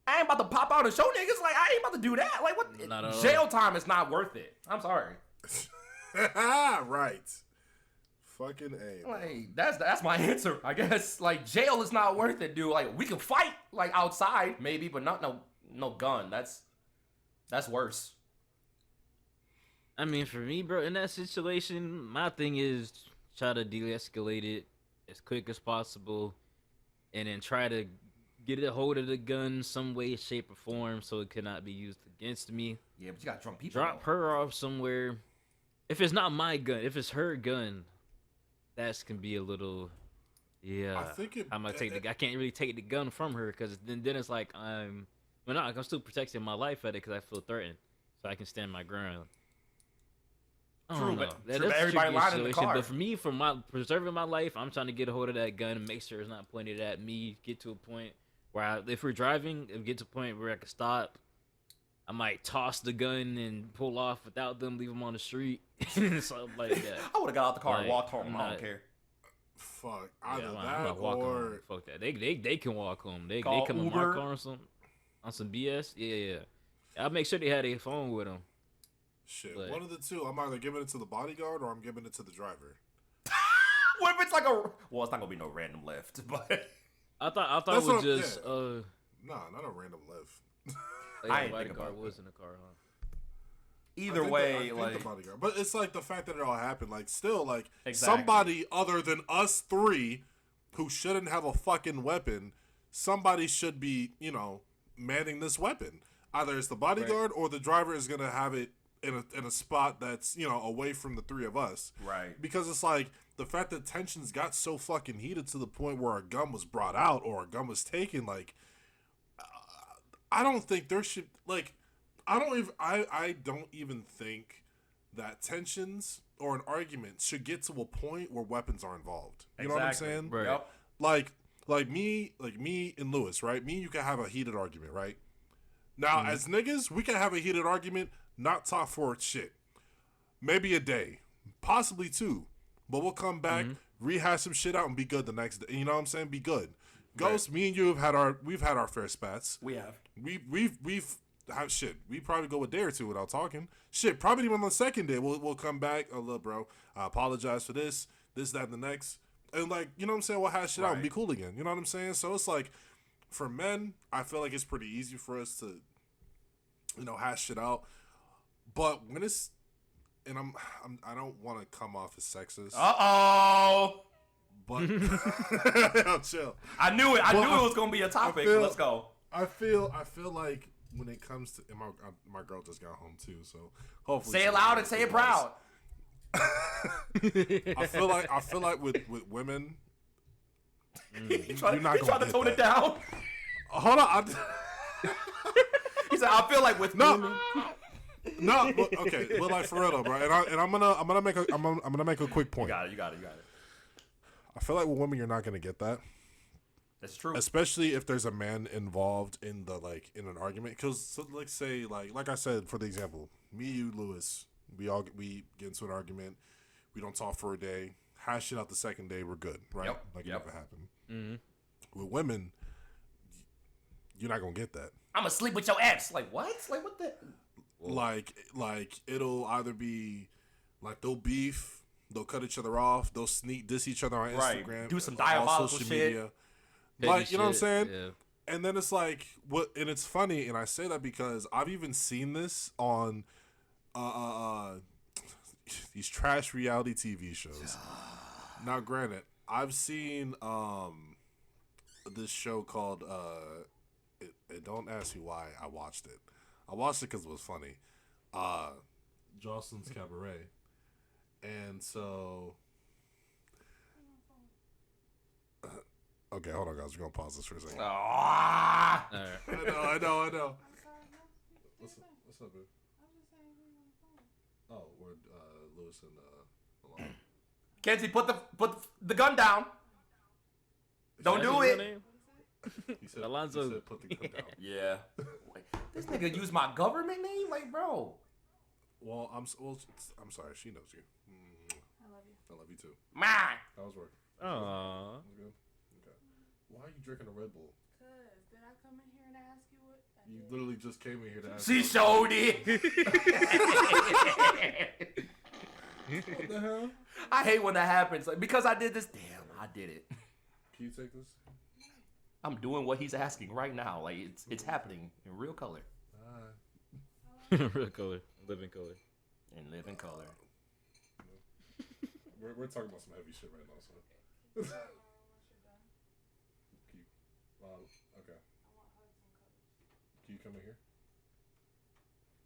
Speaker 1: ain't about to pop out and show niggas. Like, I ain't about to do that. Like, what? Jail time is not worth it. I'm sorry.
Speaker 2: Right. Fucking A.
Speaker 1: Like, that's my answer, I guess. Like, jail is not worth it, dude. Like, we can fight, like, outside, maybe, but not no gun. That's worse.
Speaker 3: I mean, for me, bro, in that situation, my thing is try to de-escalate it as quick as possible, and then try to get a hold of the gun some way, shape, or form so it cannot be used against me.
Speaker 1: Yeah, but you got drunk people.
Speaker 3: Drop her off somewhere. If it's not my gun, if it's her gun, that can be a little, I can't really take the gun from her because then it's like I'm still protecting my life at it because I feel threatened, so I can stand my ground.
Speaker 1: True, but everybody lying in the car.
Speaker 3: But for me, for preserving my life, I'm trying to get a hold of that gun and make sure it's not pointed at me. Get to a point where if we're driving, get to a point where I can stop. I might toss the gun and pull off without them, leave them on the street, something like that.
Speaker 1: I would have got out the car and walked home. I don't care.
Speaker 2: Fuck, either that or
Speaker 3: home. Fuck that. They can walk home. They come to my car on some BS. Yeah. I'll make sure they had a phone with them.
Speaker 2: Shit, one of the two. I'm either giving it to the bodyguard or I'm giving it to the driver.
Speaker 1: What if it's like well, it's not gonna be no random lift, but
Speaker 3: I thought it was just
Speaker 2: nah, not a random lift.
Speaker 1: I ain't think about
Speaker 3: was in the car, huh?
Speaker 1: Either way,
Speaker 2: the bodyguard. But it's like the fact that it all happened, like still, like somebody other than us three who shouldn't have a fucking weapon, somebody should be, manning this weapon. Either it's the bodyguard or the driver is gonna have it in a spot that's, away from the three of us.
Speaker 1: Right.
Speaker 2: Because it's like the fact that tensions got so fucking heated to the point where a gun was brought out or a gun was taken, like I don't think there should I don't even think that tensions or an argument should get to a point where weapons are involved. You know what I'm saying?
Speaker 3: Right.
Speaker 1: Yep.
Speaker 2: Like me and Lewis, right? Me and you can have a heated argument, right? Now, as niggas, we can have a heated argument, not talk for shit. Maybe a day, possibly two, but we'll come back, rehash some shit out, and be good the next day. You know what I'm saying? Be good. Ghost, me and you we've had our fair spats.
Speaker 1: We have.
Speaker 2: We've shit. We probably go a day or two without talking. Shit, probably even on the second day we'll come back. Oh look, bro, I apologize for this, that, and the next, and you know what I'm saying. We'll hash it out and be cool again. You know what I'm saying? So it's like, for men, I feel like it's pretty easy for us to, hash it out. But when it's, and I don't want to come off as sexist. But chill.
Speaker 1: I knew it. I knew it was gonna be a topic. Let's go.
Speaker 2: I feel like when it comes to, and my girl just got home too, so hopefully
Speaker 1: say it loud and say it proud.
Speaker 2: I feel like with women, you're not
Speaker 1: trying to tone it down.
Speaker 2: Hold on.
Speaker 1: He said, "I feel like with women."
Speaker 2: No, but, okay, but like for real though, bro. And I'm gonna make a quick point.
Speaker 1: You got it.
Speaker 2: I feel like with women, you're not gonna get that.
Speaker 1: That's true.
Speaker 2: Especially if there's a man involved in in an argument. Because say like I said, for the example, me, you, Lewis, we get into an argument. We don't talk for a day. Hash it out the second day. We're good, right?
Speaker 1: Yep.
Speaker 2: It never happened.
Speaker 3: Mm-hmm.
Speaker 2: With women, you're not gonna get that.
Speaker 1: I'm gonna sleep with your ex. Like what? Like what the?
Speaker 2: Like it'll either be like they'll beef, they'll cut each other off, they'll diss each other on Instagram,
Speaker 1: do some diabolical shit.
Speaker 2: Media. Like, you know what I'm saying?
Speaker 3: Yeah.
Speaker 2: And then it's like, and it's funny, and I say that because I've even seen this on these trash reality TV shows. Now, granted, I've seen this show called don't ask me why I watched it. I watched it because it was funny. Jocelyn's Cabaret. And so... okay, hold on, guys. We're going to pause this for a second.
Speaker 1: Ah!
Speaker 2: I know. What's up, babe? Oh, we're Lewis and Alon.
Speaker 1: Kenzie, put the gun down. Don't do it.
Speaker 2: He said,
Speaker 3: Alonzo.
Speaker 2: He said put the gun down.
Speaker 1: Yeah. This nigga used my government name? Like, bro.
Speaker 2: Well, I'm sorry. She knows you.
Speaker 4: I love you.
Speaker 2: I love you too.
Speaker 1: Ma.
Speaker 2: How was work?
Speaker 3: Aww.
Speaker 2: Was good. Okay. Why are you drinking a Red Bull?
Speaker 4: Cause did I come in here and ask you what? I
Speaker 2: You
Speaker 4: did.
Speaker 2: literally just came in here to ask.
Speaker 1: She
Speaker 2: me.
Speaker 1: showed it.
Speaker 2: What the hell?
Speaker 1: I hate when that happens. Like, because I did this. Damn, I did it.
Speaker 2: Can you take this?
Speaker 1: I'm doing what he's asking right now. Like it's happening in real color.
Speaker 3: Real color, living color.
Speaker 1: In living color.
Speaker 2: We're talking about some heavy shit right now, so.
Speaker 4: Once you're done,
Speaker 2: Okay.
Speaker 4: I want hugs and cuddles.
Speaker 2: Can you come in here?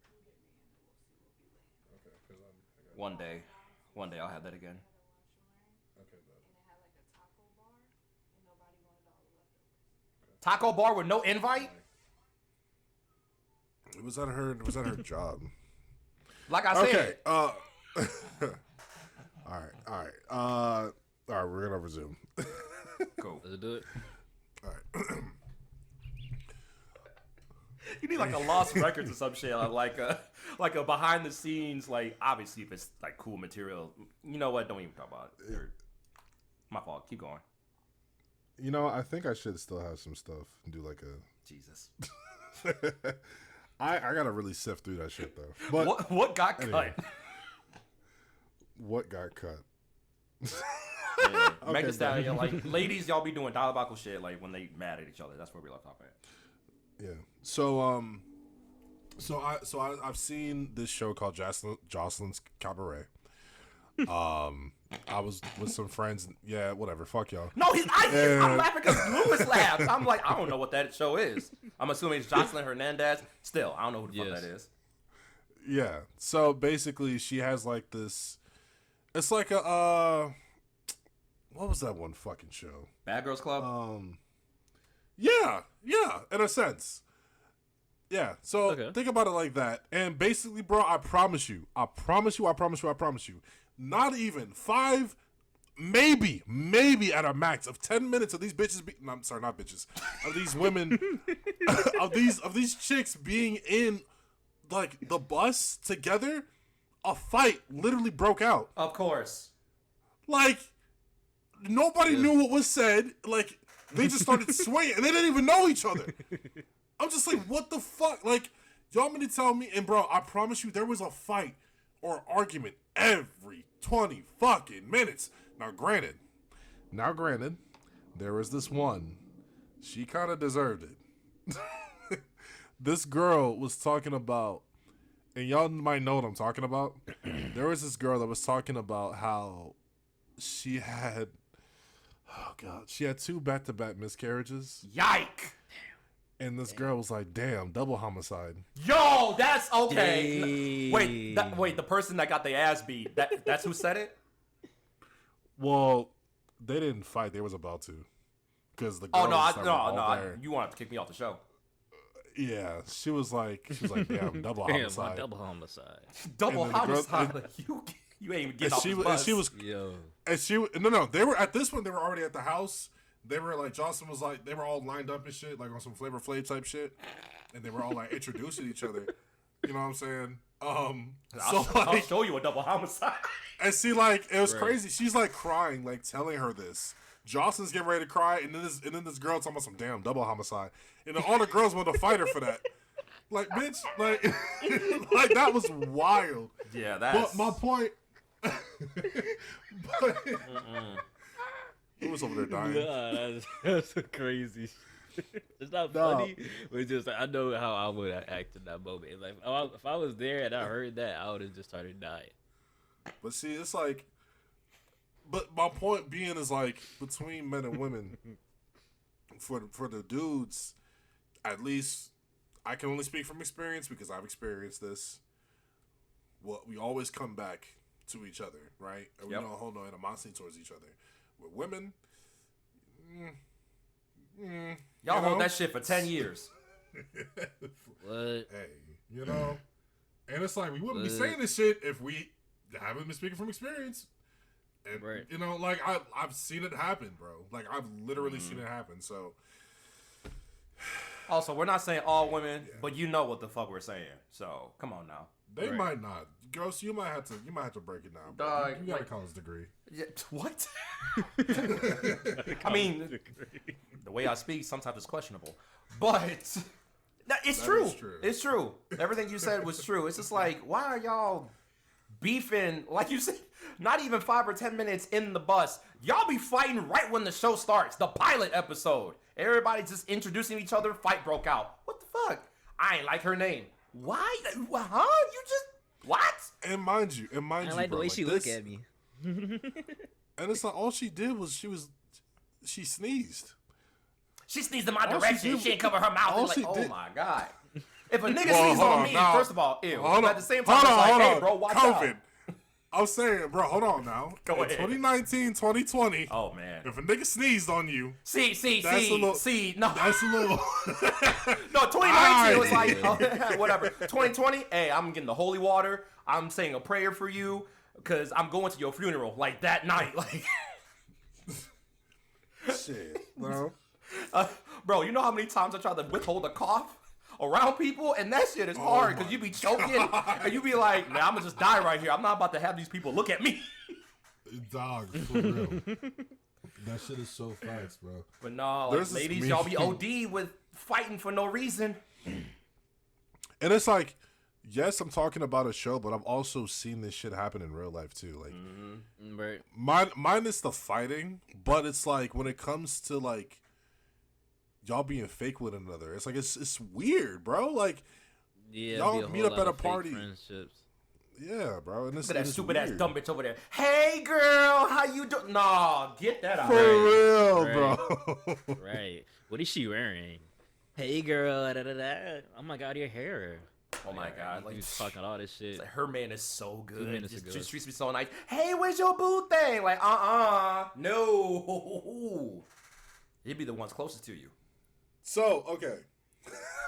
Speaker 4: Come get me and then we'll see what we land.
Speaker 2: Okay, because I got.
Speaker 1: One day I'll have that again.
Speaker 4: Had a lunch and learn,
Speaker 2: Okay, bud.
Speaker 4: and it had like a taco bar, and nobody wanted all the leftovers.
Speaker 1: Taco bar with no invite?
Speaker 2: Was that her job?
Speaker 1: Like I said.
Speaker 2: Okay. All right. We're gonna resume.
Speaker 1: Cool.
Speaker 3: Let's do it.
Speaker 2: All right.
Speaker 1: You need like a lost records or some shit, like a behind the scenes, like obviously if it's like cool material. You know what? Don't even talk about it. My fault. Keep going.
Speaker 2: You know, I think I should still have some stuff and do like a.
Speaker 1: Jesus.
Speaker 2: I gotta really sift through that shit though. But
Speaker 1: What got
Speaker 2: anyway.
Speaker 1: cut?
Speaker 2: What got cut?
Speaker 1: Yeah.
Speaker 2: Okay,
Speaker 1: Meg Thee Stallion, like ladies, y'all be doing diabolical shit like when they mad at each other. That's where we love talking at.
Speaker 2: Yeah. So I've seen this show called Jocelyn's Cabaret. I was with some friends. Yeah, whatever. Fuck y'all.
Speaker 1: No, I'm laughing because Lewis laughed. I'm like, I don't know what that show is. I'm assuming it's Jocelyn Hernandez. Still, I don't know who the fuck that is.
Speaker 2: Yeah. So basically, she has like this. It's like a what was that one fucking show?
Speaker 1: Bad Girls Club.
Speaker 2: Yeah, in a sense. Yeah. So
Speaker 3: Okay.
Speaker 2: think about it like that. And basically, bro, I promise you. Not even 5, maybe at a max of 10 minutes of these bitches. No, I'm sorry, not bitches. Of these women, of these chicks being in like the bus together. A fight literally broke out.
Speaker 1: Of course.
Speaker 2: Like nobody knew what was said. Like they just started swaying, and they didn't even know each other. I'm just like, what the fuck? Like, y'all mean to tell me? And bro, I promise you, there was a fight or argument every 20 fucking minutes. Now, granted, there was this one. She kind of deserved it. This girl was talking about, and y'all might know what I'm talking about. There was this girl that was talking about how she had, she had 2 back-to-back miscarriages.
Speaker 1: Yike.
Speaker 2: And this girl was like, damn, double homicide.
Speaker 1: Yo, that's okay.
Speaker 3: Dang.
Speaker 1: Wait, the person that got their ass beat, that's who said it?
Speaker 2: Well, they didn't fight. They was about to. Because the girl
Speaker 1: Oh,
Speaker 2: was there.
Speaker 1: you wanted to kick me off the show.
Speaker 2: Yeah, she was like, damn, double
Speaker 3: Damn,
Speaker 2: homicide.
Speaker 3: my double homicide.
Speaker 1: Double
Speaker 2: And then the girl-
Speaker 1: homicide. Like, you ain't even getting off
Speaker 2: And
Speaker 1: the bus.
Speaker 2: she was,
Speaker 3: Yo.
Speaker 2: and she, no, they were, at this one, they were already at the house. They were like, Jocelyn was like, they were all lined up and shit, like on some Flavor Flav type shit. And they were all like introducing each other. You know what I'm saying?
Speaker 1: I'll show you a double homicide.
Speaker 2: And she like, it was
Speaker 3: Right.
Speaker 2: crazy. She's like crying, like telling her this. Jocelyn's getting ready to cry, and then this girl talking about some damn double homicide. And then all the girls want to fight her for that. Like, bitch, like, like that was wild.
Speaker 1: Yeah, that's.
Speaker 2: But my point. But, who was over there dying?
Speaker 3: Nah, that's crazy. It's not
Speaker 2: No.
Speaker 3: funny, but it's just I know how I would act in that moment. Like if I was there and I heard that, I would have just started dying.
Speaker 2: But see, it's like, but my point being is like between men and women, for the dudes, at least I can only speak from experience because I've experienced this. Well, we always come back to each other, right? And we
Speaker 1: Yep.
Speaker 2: don't hold no animosity towards each other. With women,
Speaker 1: Y'all
Speaker 2: you
Speaker 1: hold
Speaker 2: know?
Speaker 1: that shit for 10 years.
Speaker 3: What?
Speaker 2: Hey, you know, and it's like we wouldn't be
Speaker 3: What?
Speaker 2: saying this shit if we haven't been speaking from experience. And,
Speaker 3: Right.
Speaker 2: you know, like I've seen it happen, bro. Like I've literally seen it happen. So
Speaker 1: Also, we're not saying all women, but you know what the fuck we're saying. So, come on now.
Speaker 2: They
Speaker 3: Right.
Speaker 2: might not. Ghost, you might have to break it down. Bro.
Speaker 1: Dog,
Speaker 2: You got a
Speaker 1: like-
Speaker 2: college degree.
Speaker 1: Yeah, what? I mean, the way I speak sometimes is questionable, but it's
Speaker 2: That
Speaker 1: true.
Speaker 2: is true.
Speaker 1: It's true. Everything you said was true. It's just like, why are y'all beefing? Like you said, not even 5 or 10 minutes in the bus. Y'all be fighting right when the show starts. The pilot episode. Everybody just introducing each other. Fight broke out. What the fuck? I ain't like her name. Why? Huh? You just what?
Speaker 2: And mind you,
Speaker 3: I like the
Speaker 2: bro,
Speaker 3: way she
Speaker 2: this,
Speaker 3: look at me.
Speaker 2: And it's like all she did was she sneezed.
Speaker 1: She sneezed in my
Speaker 2: All she
Speaker 1: direction.
Speaker 2: did-
Speaker 1: She didn't cover her mouth.
Speaker 2: all
Speaker 1: It's
Speaker 2: she
Speaker 1: like, oh
Speaker 2: did-
Speaker 1: my god. If a nigga
Speaker 2: Well,
Speaker 1: sneezes
Speaker 2: hold
Speaker 1: on
Speaker 2: on,
Speaker 1: me,
Speaker 2: now.
Speaker 1: first of all, ew.
Speaker 2: Hold
Speaker 1: But
Speaker 2: on.
Speaker 1: at the same time, it's like, hey, bro, watch
Speaker 2: COVID.
Speaker 1: out.
Speaker 2: I'm saying, bro, hold on now.
Speaker 1: Go
Speaker 2: In
Speaker 1: ahead.
Speaker 2: 2019, 2020,
Speaker 1: Oh man.
Speaker 2: if a nigga sneezed on you,
Speaker 1: See, no,
Speaker 2: that's a little.
Speaker 1: no. 2019 was like,
Speaker 2: Aight.
Speaker 1: whatever. 2020, hey, I'm getting the holy water. I'm saying a prayer for you because I'm going to your funeral like that night. Like,
Speaker 2: Shit, bro.
Speaker 1: bro, you know how many times I tried to withhold a cough around people, and that shit is hard because
Speaker 2: my
Speaker 1: you be choking and you be like, man, I'm gonna just die right here. I'm not about to have these people look at me.
Speaker 2: Dog, for real. That shit is so fast, bro.
Speaker 1: But no, like,
Speaker 2: There's this
Speaker 1: ladies,
Speaker 2: meme-
Speaker 1: y'all be OD with fighting for no reason.
Speaker 2: And it's like, yes, I'm talking about a show, but I've also seen this shit happen in real life too. Like,
Speaker 3: Right.
Speaker 2: minus the fighting, but it's like when it comes to like y'all being fake with another, it's like it's weird, bro. Like,
Speaker 3: Yeah.
Speaker 2: Y'all
Speaker 3: be a
Speaker 2: meet
Speaker 3: whole
Speaker 2: up
Speaker 3: lot
Speaker 2: at a
Speaker 3: of fake
Speaker 2: party.
Speaker 3: Friendships.
Speaker 2: yeah, bro. And it's
Speaker 1: Look at that
Speaker 2: it's
Speaker 1: stupid ass
Speaker 2: weird.
Speaker 1: dumb bitch over there. Hey girl, how you doing? Nah, get that out.
Speaker 2: For real,
Speaker 3: Right.
Speaker 2: bro.
Speaker 3: Right. What is she wearing? Hey girl. Da, da, da. Oh my god, your hair.
Speaker 1: Oh my god,
Speaker 3: Like
Speaker 1: like,
Speaker 3: talking all this shit.
Speaker 1: like, her man is so good.
Speaker 3: minutes
Speaker 1: Just,
Speaker 3: ago.
Speaker 1: just treats me so nice. Hey, where's your boo thing? Like, no. He'd be the ones closest to you.
Speaker 2: So, okay.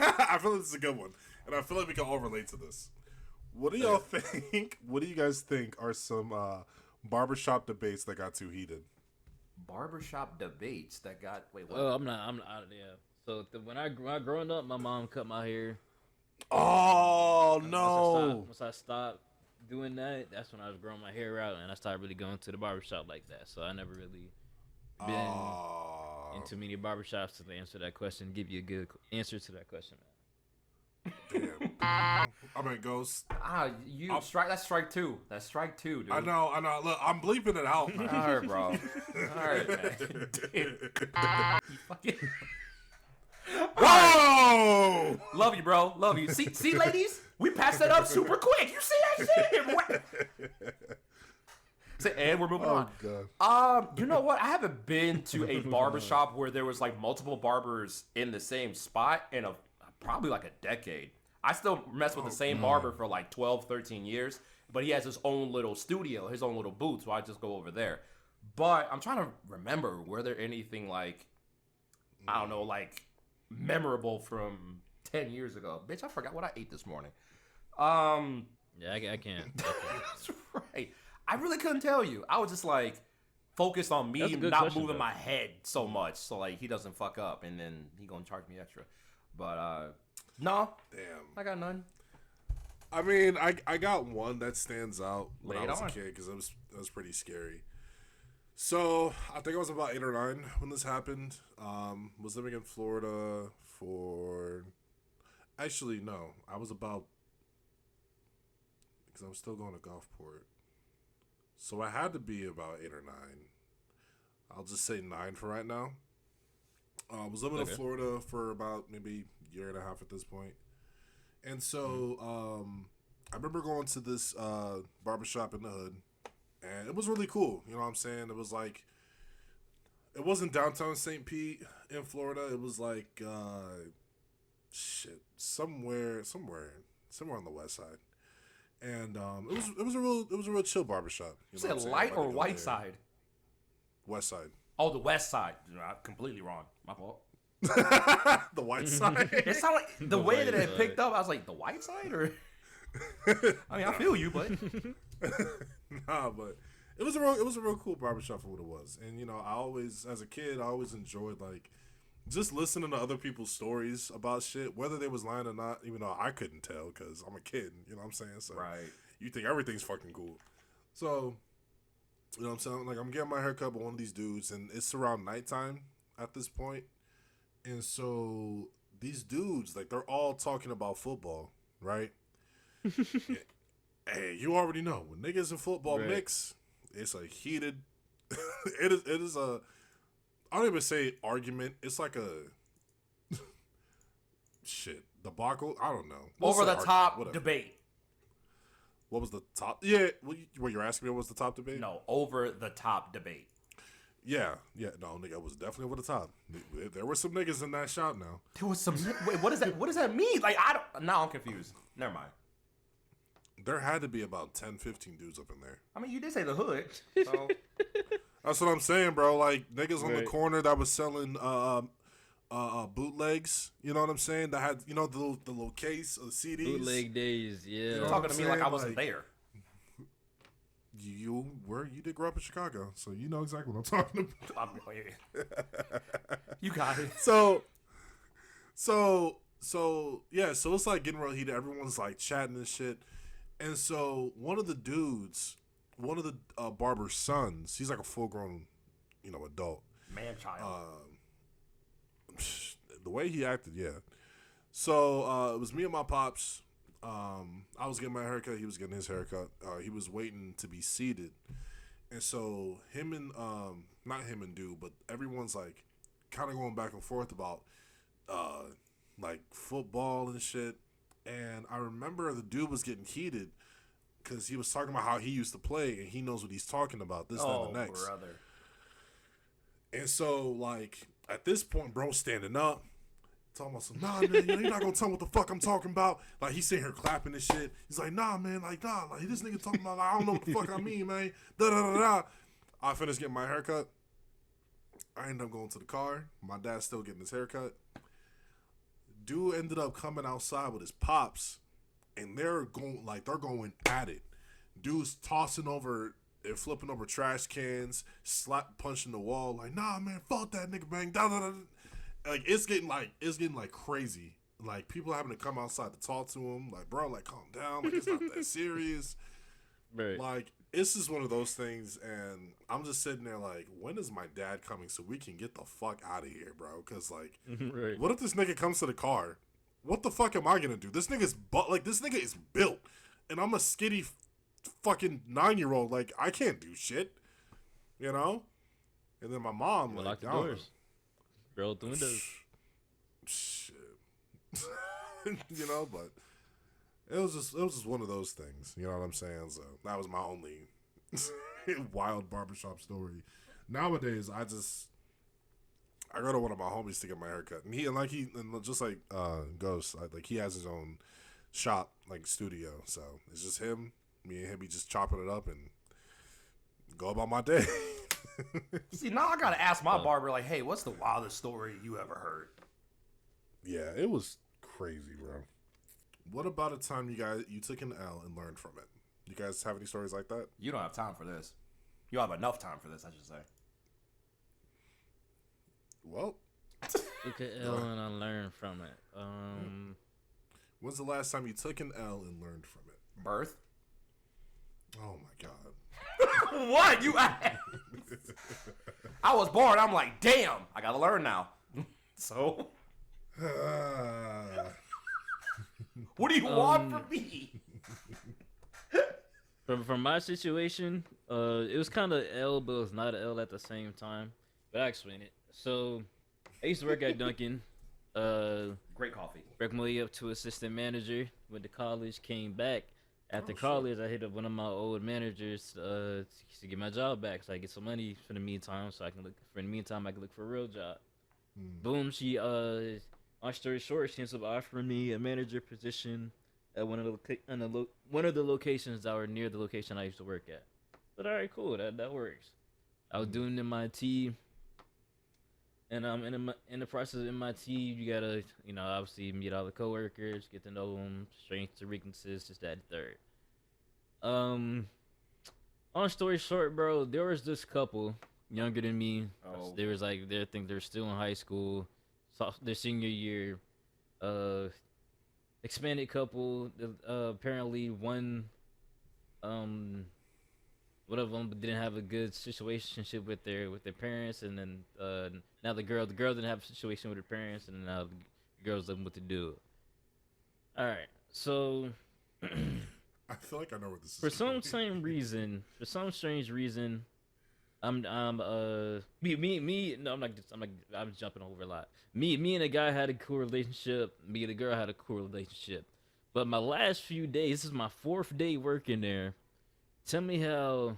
Speaker 2: I feel like this is a good one. And I feel like we can all relate to this. What do y'all think? What do you guys think are some barbershop debates that got too heated?
Speaker 1: Barbershop debates that got wait what?
Speaker 3: Oh, I'm not. Yeah. So when I growing up, my mom cut my hair.
Speaker 2: Oh, no.
Speaker 3: Once I stopped doing that, that's when I was growing my hair out, and I started really going to the barbershop like that. So I never really been
Speaker 2: Oh.
Speaker 3: in too many barbershops to answer that question, give you a good answer to that question, man.
Speaker 2: Damn. I mean, Ghost.
Speaker 1: That's strike two. That's strike two, dude.
Speaker 2: I know. Look, I'm bleeping it out, man.
Speaker 1: All right, bro. All right, man. You fucking...
Speaker 2: Whoa!
Speaker 1: Love you, bro. Love you. See, ladies, we passed that up super quick. You see that shit? Say, and we're moving
Speaker 2: Oh,
Speaker 1: on.
Speaker 2: God.
Speaker 1: You know what? I haven't been to a barbershop where there was like multiple barbers in the same spot in probably like a decade. I still mess with the same barber for like 12, 13 years, but he has his own little studio, his own little booth, so I just go over there. But I'm trying to remember, were there anything like, I don't know, like memorable from 10 years ago? Bitch, I forgot what I ate this morning.
Speaker 3: Yeah, I can't.
Speaker 1: That's right. I really couldn't tell you. I was just like focused on me
Speaker 3: That's a good
Speaker 1: not
Speaker 3: question,
Speaker 1: moving
Speaker 3: though.
Speaker 1: my head so much, so like he doesn't fuck up, and then he gonna charge me extra. But no,
Speaker 2: Damn.
Speaker 1: I got none.
Speaker 2: I mean, I got one that stands out when
Speaker 1: Lay
Speaker 2: I
Speaker 1: it
Speaker 2: was
Speaker 1: on.
Speaker 2: a kid because it was pretty scary. So I think I was about 8 or 9 when this happened. Was living in Florida for. Actually, no, I was about because I was still going to Gulfport. So I had to be about 8 or 9. I'll just say 9 for right now. I was living in Florida for about maybe a year and a half at this point. And so I remember going to this barbershop in the hood, and it was really cool. You know what I'm saying? It was like, it wasn't downtown St. Pete in Florida. It was like, somewhere on the west side. And it was a real chill barbershop.
Speaker 1: You
Speaker 2: know what I'm
Speaker 1: said
Speaker 2: saying?
Speaker 1: light
Speaker 2: Like,
Speaker 1: or
Speaker 2: you go
Speaker 1: white
Speaker 2: there.
Speaker 1: side?
Speaker 2: West side.
Speaker 1: Oh, the west side. I'm completely wrong. My fault.
Speaker 2: The white side.
Speaker 1: It sounded like the way that
Speaker 3: white
Speaker 1: it
Speaker 3: side.
Speaker 1: picked up. I was like, the white side, or I mean, I feel you, but
Speaker 2: Nah, but it was a real cool barbershop for what it was. And you know, I always, as a kid, I always enjoyed like just listening to other people's stories about shit, whether they was lying or not, even though I couldn't tell because I'm a kid, you know what I'm saying? So
Speaker 1: Right.
Speaker 2: you think everything's fucking cool. So, you know what I'm saying? Like, I'm getting my haircut by one of these dudes, and it's around nighttime at this point. And so these dudes, like, they're all talking about football, right? Hey, you already know when niggas and football
Speaker 3: Right.
Speaker 2: mix, it's a heated. It is a. I don't even say argument. It's like a shit debacle. I don't know. Let's
Speaker 1: Over
Speaker 2: say
Speaker 1: the
Speaker 2: argument,
Speaker 1: top
Speaker 2: whatever.
Speaker 1: debate.
Speaker 2: What was the top? Yeah, what you're asking me? What was the top debate?
Speaker 1: No, over the top debate.
Speaker 2: Yeah. No, nigga, it was definitely over the top. There were some niggas in that shop now.
Speaker 1: There was some. Wait, what does that? What does that mean? Like, I don't. Now I'm confused. Never mind.
Speaker 2: There had to be about 10, 15 dudes up in there.
Speaker 1: I mean, you did say the hood, so
Speaker 2: That's what I'm saying, bro. Like niggas on the
Speaker 3: Right.
Speaker 2: corner that was selling bootlegs. You know what I'm saying? That had the little case of CDs.
Speaker 3: Bootleg days, yeah.
Speaker 2: You know
Speaker 1: you're
Speaker 2: what
Speaker 1: talking
Speaker 2: I'm
Speaker 1: to me like I
Speaker 2: saying?
Speaker 1: wasn't
Speaker 2: Like-
Speaker 1: there.
Speaker 2: You did grow up in Chicago, so you know exactly what I'm talking about.
Speaker 1: You got it.
Speaker 2: So yeah, so it's like getting real heated. Everyone's like chatting and shit. And so one of the dudes, one of the barber's sons, he's like a full grown, adult.
Speaker 1: Man, child.
Speaker 2: The way he acted, yeah. So it was me and my pops. I was getting my haircut. He was getting his haircut. He was waiting to be seated. And so him and, not him and dude, but everyone's like kind of going back and forth about like football and shit. And I remember the dude was getting heated because he was talking about how he used to play and he knows what he's talking about, this, that, and the next.
Speaker 1: Brother.
Speaker 2: And so, like, at this point, bro, standing up, talking about some, nah, man, you're not gonna tell me what the fuck I'm talking about. Like, he's sitting here clapping and shit. He's like, nah, man, like, this nigga talking about, like, I don't know what the fuck I mean, man. Da da da da. I finished getting my haircut. I ended up going to the car. My dad's still getting his haircut. Dude ended up coming outside with his pops, and they're going at it. Dude's tossing over and flipping over trash cans, punching the wall, like, nah, man, fuck that nigga, bang, da da da. Like it's getting crazy. Like people having to come outside to talk to him, like, bro, like, calm down, like it's not that serious.
Speaker 3: Right.
Speaker 2: Like it's just one of those things, and I'm just sitting there like, when is my dad coming so we can get the fuck out of here, bro? Because like,
Speaker 3: Right.
Speaker 2: what if this nigga comes to the car? What the fuck am I gonna do? This nigga is built, and I'm a skinny fucking 9-year-old. Like I can't do shit, you know. And then my mom like,
Speaker 3: Lock the
Speaker 2: I don't know.
Speaker 3: doors. Roll the windows.
Speaker 2: Shit. You know, but it was just one of those things. You know what I'm saying? So that was my only wild barbershop story. Nowadays, I go to one of my homies to get my haircut, and just like Ghost, like he has his own shop, like studio. So it's just him, me and him. He just chopping it up and go about my day.
Speaker 1: See, now I gotta ask my barber, like, hey, what's the wildest story you ever heard?
Speaker 2: Yeah, it was crazy, bro. What about a time you took an L and learned from it? You guys have any stories like that?
Speaker 1: You don't have time for this. You don't have enough time for this, I should say.
Speaker 2: Well,
Speaker 3: Took an L and I learned from it.
Speaker 2: when's the last time you took an L and learned from it?
Speaker 1: Birth?
Speaker 2: Oh my god.
Speaker 1: What? I was born. I'm like, damn, I gotta learn now. So, what do you want from me?
Speaker 3: From my situation, it was kind of L, but it was not an L at the same time. But I'll explain it. So, I used to work at Dunkin'.
Speaker 1: Great coffee.
Speaker 3: Worked my way up to assistant manager. Went to college, came back. After college, I hit up one of my old managers to get my job back, so I get some money for the meantime, I can look for a real job. Boom, she long story short, she ends up offering me a manager position at one of the locations that were near the location I used to work at. But all right, cool, that works. I was doing MIT, and in the process of MIT, you gotta obviously meet all the coworkers, get to know them, strengths and weaknesses, just that and third. Long story short, bro, there was this couple younger than me.
Speaker 1: Oh.
Speaker 3: They was like, they think they're still in high school. their senior year. Expanded couple. Apparently one one of them didn't have a good situationship with their parents, and then now the girl didn't have a situation with her parents, and now the girl's looking what to do. All right, so
Speaker 2: I feel like I know where this is
Speaker 3: for
Speaker 2: going.
Speaker 3: some strange reason, I'm no, I'm jumping over a lot. Me and the guy had a cool relationship. Me and the girl had a cool relationship. But my last few days, this is my 4th day working there. Tell me how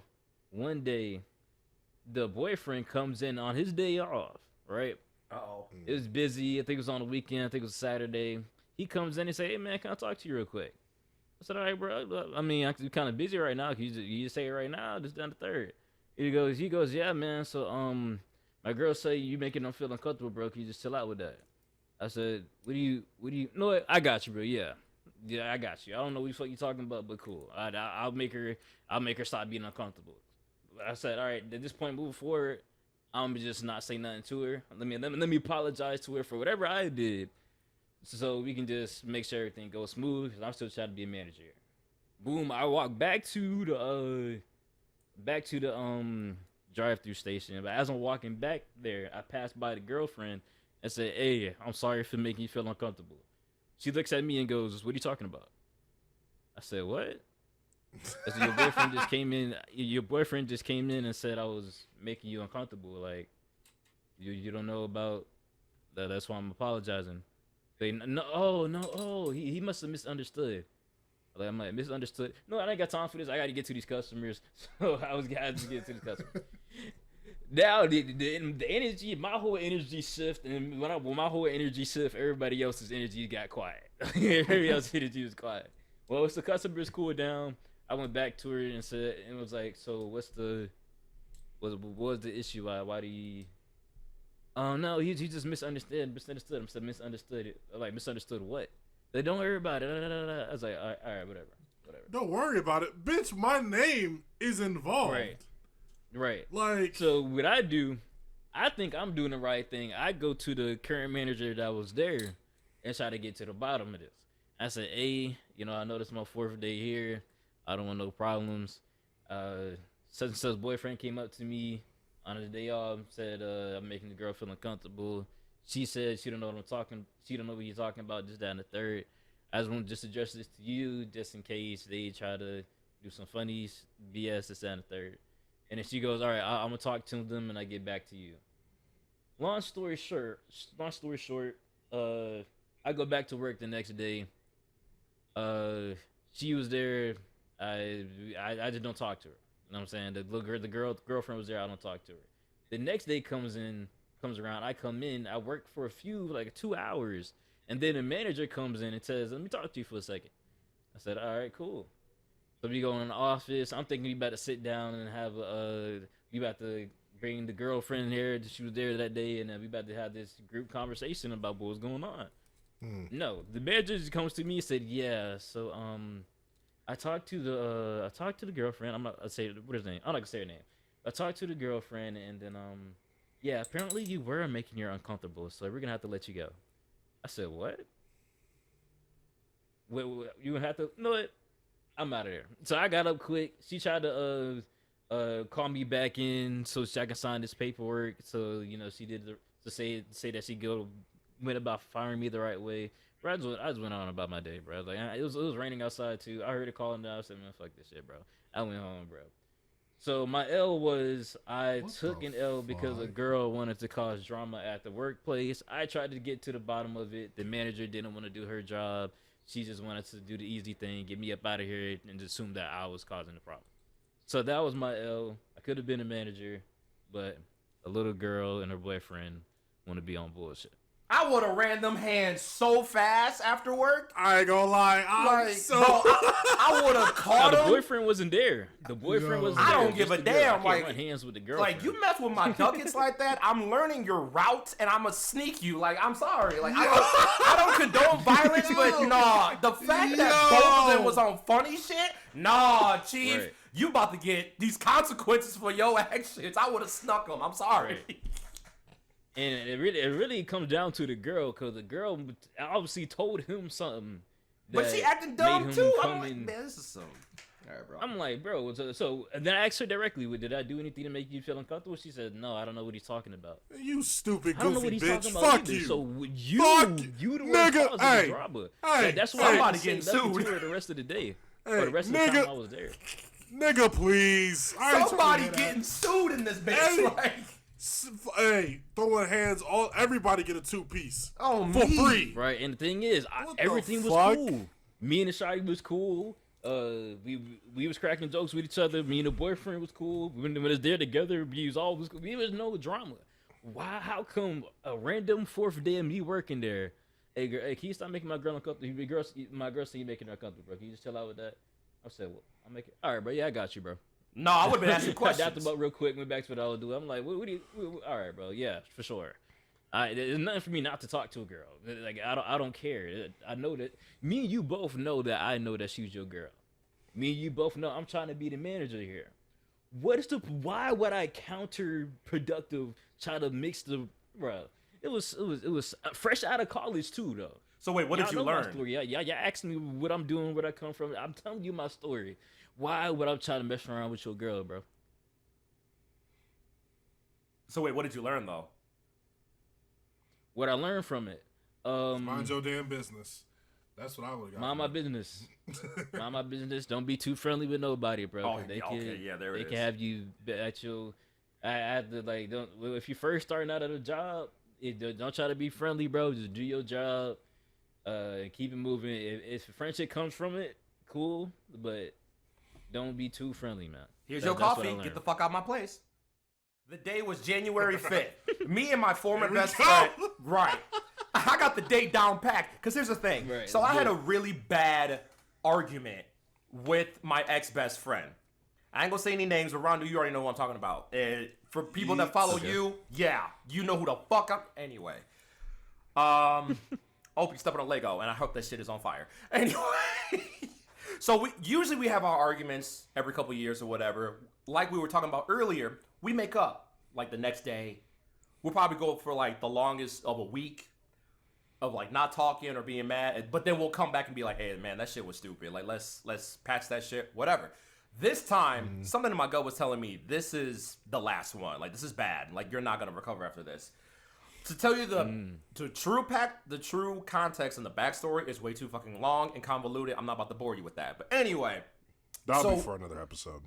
Speaker 3: one day the boyfriend comes in on his day off, right?
Speaker 1: Uh-oh.
Speaker 3: It was busy. I think it was on the weekend. I think it was Saturday. He comes in and say, "Hey man, can I talk to you real quick?" I said, "All right, bro. I mean, I'm kind of busy right now. Can you just say it right now? Just down the third." He goes, "Yeah, man. So my girl say you making them feel uncomfortable, bro. Can you just chill out with that?" I said, what do you? No, what? I got you, bro. Yeah, I got you. I don't know what the fuck you talking about, but cool. I'll make her stop being uncomfortable. I said, all right. At this point, moving forward, I'm just not say nothing to her. Let me apologize to her for whatever I did, so we can just make sure everything goes smooth. Cause I'm still trying to be a manager. Boom! I walk back to the drive-through station. But as I'm walking back there, I passed by the girlfriend and said, "Hey, I'm sorry for making you feel uncomfortable." She looks at me and goes, "What are you talking about?" I said, "What?" I said, Your boyfriend just came in and said I was making you uncomfortable. Like, you don't know about that. That's why I'm apologizing. They no, he must have misunderstood. Like, I'm like, misunderstood. No, I ain't got time for this. I got to get to these customers. So I had to get to the customers. Now the energy, my whole energy shift, and when my whole energy shift, everybody else's energy got quiet. Everybody else's energy was quiet. Well, once the customers cooled down, I went back to her and said, and was like, "So what was the issue? Why do you?" Oh no, he just misunderstood. I said misunderstood it. Like, misunderstood what? They don't worry about it. I was like, all right, whatever.
Speaker 2: Don't worry about it, bitch. My name is involved.
Speaker 3: Right.
Speaker 2: Like,
Speaker 3: so what I do, I think I'm doing the right thing. I go to the current manager that was there and try to get to the bottom of this. I said, "Hey, I know this is my 4th day here. I don't want no problems. Such and such boyfriend came up to me on his day off, said I'm making the girl feel uncomfortable. She said she don't know she don't know what you're talking about, just down the third. I just want to just address this to you, just in case they try to do some funny BS, this down the third." And then she goes, "All right, I'm gonna talk to them and I get back to you." Long story short, I go back to work the next day. She was there. I just don't talk to her. You know what I'm saying? The girlfriend was there. I don't talk to her. The next day comes around. I come in. I work for a few, like 2 hours, and then the manager comes in and says, "Let me talk to you for a second." I said, "All right, cool." So we go in the office. I'm thinking we about to sit down and have we about to bring the girlfriend here. She was there that day, and we about to have this group conversation about what was going on. No, the manager just comes to me and said, "Yeah, so I talked to the girlfriend. I'm not gonna say what is her name. I'm not gonna say her name. I talked to the girlfriend, and then yeah, apparently you were making her uncomfortable, so we're gonna have to let you go." I said, "What? Wait, you gonna have to? No, what? I'm out of there." So I got up quick. She tried to call me back in so I can sign this paperwork. So she did to say that she went about firing me the right way. Bro, I just went on about my day, bro. Like, it was raining outside too. I heard it calling down. I said, "Man, fuck this shit, bro." I went home, bro. So my L was I took an L because a girl wanted to cause drama at the workplace. I tried to get to the bottom of it. The manager didn't want to do her job. She just wanted to do the easy thing, get me up out of here, and assume that I was causing the problem. So that was my L. I could have been a manager, but a little girl and her boyfriend want to be on bullshit.
Speaker 1: I would have ran them hands so fast after work.
Speaker 2: I ain't gonna lie.
Speaker 1: I would have caught him.
Speaker 3: The boyfriend wasn't there. The boyfriend wasn't there.
Speaker 1: I don't give a damn.
Speaker 3: I can't run hands with the girlfriend.
Speaker 1: Like, you mess with my ducats like that, I'm learning your routes and I'm gonna sneak you. Like, I'm sorry. Like, I don't condone violence, but nah, the fact that both of them was on funny shit, nah, Chief,
Speaker 3: Right.
Speaker 1: You about to get these consequences for your actions. I would have snuck them. I'm sorry.
Speaker 3: Right. And it really comes down to the girl, because the girl obviously told him something.
Speaker 1: But she acting dumb too. I'm like, man, this is some. All right, bro.
Speaker 3: I'm like, bro. So then I asked her directly, "Did I do anything to make you feel uncomfortable?" She said, "No, I don't know what he's talking about."
Speaker 2: You stupid
Speaker 3: I don't know
Speaker 2: goofy
Speaker 3: what he's
Speaker 2: bitch.
Speaker 3: talking about
Speaker 2: Fuck
Speaker 3: either.
Speaker 2: you.
Speaker 3: So
Speaker 2: Fuck
Speaker 3: you the one
Speaker 2: nigga.
Speaker 3: causing
Speaker 2: Hey,
Speaker 3: the drama.
Speaker 2: hey,
Speaker 3: That's why
Speaker 1: somebody
Speaker 3: I didn't
Speaker 1: getting
Speaker 3: say nothing
Speaker 1: sued.
Speaker 3: to her the rest of the day,
Speaker 2: Hey,
Speaker 3: or the rest of the
Speaker 2: nigga.
Speaker 3: time I was there.
Speaker 2: Nigga, please. I ain't
Speaker 1: Somebody
Speaker 2: trying to hear
Speaker 1: getting
Speaker 2: that.
Speaker 1: sued in this bitch.
Speaker 2: Hey.
Speaker 1: Like,
Speaker 2: Hey, throwing hands. Everybody get a 2-piece
Speaker 1: oh,
Speaker 2: for
Speaker 1: me.
Speaker 2: free.
Speaker 3: Right, and the thing is,
Speaker 2: What the
Speaker 3: everything was
Speaker 2: fuck?
Speaker 3: cool. Me and the shawty was cool. We was cracking jokes with each other. Me and the boyfriend was cool. When it was there together, we was all cool. There was no drama. Why? How come a random 4th day of me working there? Hey, girl, hey, can you stop making my girl uncomfortable? My girl saying you making her uncomfortable, bro. Can you just chill out with that? I said, well, I'll make it. All right, bro. Yeah, I got you, bro.
Speaker 1: No, I would have been asking
Speaker 3: I
Speaker 1: questions.
Speaker 3: dapped him up real quick, went back to what I would do. I'm like, what do you? All right, bro. Yeah, for sure. There's nothing for me not to talk to a girl. Like I don't care. I know that me and you both know that I know that she's your girl. Me and you both know I'm trying to be the manager here. Why would I counterproductive try to mix the bro? It was fresh out of college too though.
Speaker 1: So wait, what did you
Speaker 3: Y'all know my
Speaker 1: learn?
Speaker 3: story. Y'all asking me what I'm doing, where I come from. I'm telling you my story. Why would I try to mess around with your girl, bro?
Speaker 1: So wait, what did you learn though?
Speaker 3: What I learned from it.
Speaker 2: Mind your damn business. That's what I would have got.
Speaker 3: Mind my business. Mind my business. Don't be too friendly with nobody, bro.
Speaker 1: Oh,
Speaker 3: 'cause they
Speaker 1: yeah, there
Speaker 3: they
Speaker 1: it
Speaker 3: can
Speaker 1: is.
Speaker 3: have you at your. I have to like don't. Well, if you first starting out at a job, don't try to be friendly, bro. Just do your job. Keep it moving. If friendship comes from it, cool. But don't be too friendly, man.
Speaker 1: Here's
Speaker 3: That's
Speaker 1: your
Speaker 3: what I
Speaker 1: coffee.
Speaker 3: learned.
Speaker 1: Get the fuck out of my place. The day was January 5th. Me and my former
Speaker 2: Here we
Speaker 1: best
Speaker 2: go.
Speaker 1: friend. Right. I got the date down packed. Because here's the thing.
Speaker 3: Right,
Speaker 1: So I had
Speaker 3: yeah.
Speaker 1: a really bad argument with my ex-best friend. I ain't gonna say any names, but Rondue, you already know what I'm talking about. For people that follow
Speaker 3: Okay.
Speaker 1: you, yeah, you know who the fuck I'm. Anyway. I hope you're stepping on Lego, and I hope that shit is on fire. Anyway. So we usually have our arguments every couple years or whatever. Like we were talking about earlier, we make up like the next day. We'll probably go for like the longest of a week of like not talking or being mad, but then we'll come back and be like, "Hey, man, that shit was stupid. Like let's patch that shit, whatever." This time, something in my gut was telling me this is the last one. Like this is bad. Like you're not gonna recover after this. To tell you the true context and the backstory is way too fucking long and convoluted. I'm not about to bore you with that. But anyway,
Speaker 2: That'll be
Speaker 1: So-
Speaker 2: for another episode.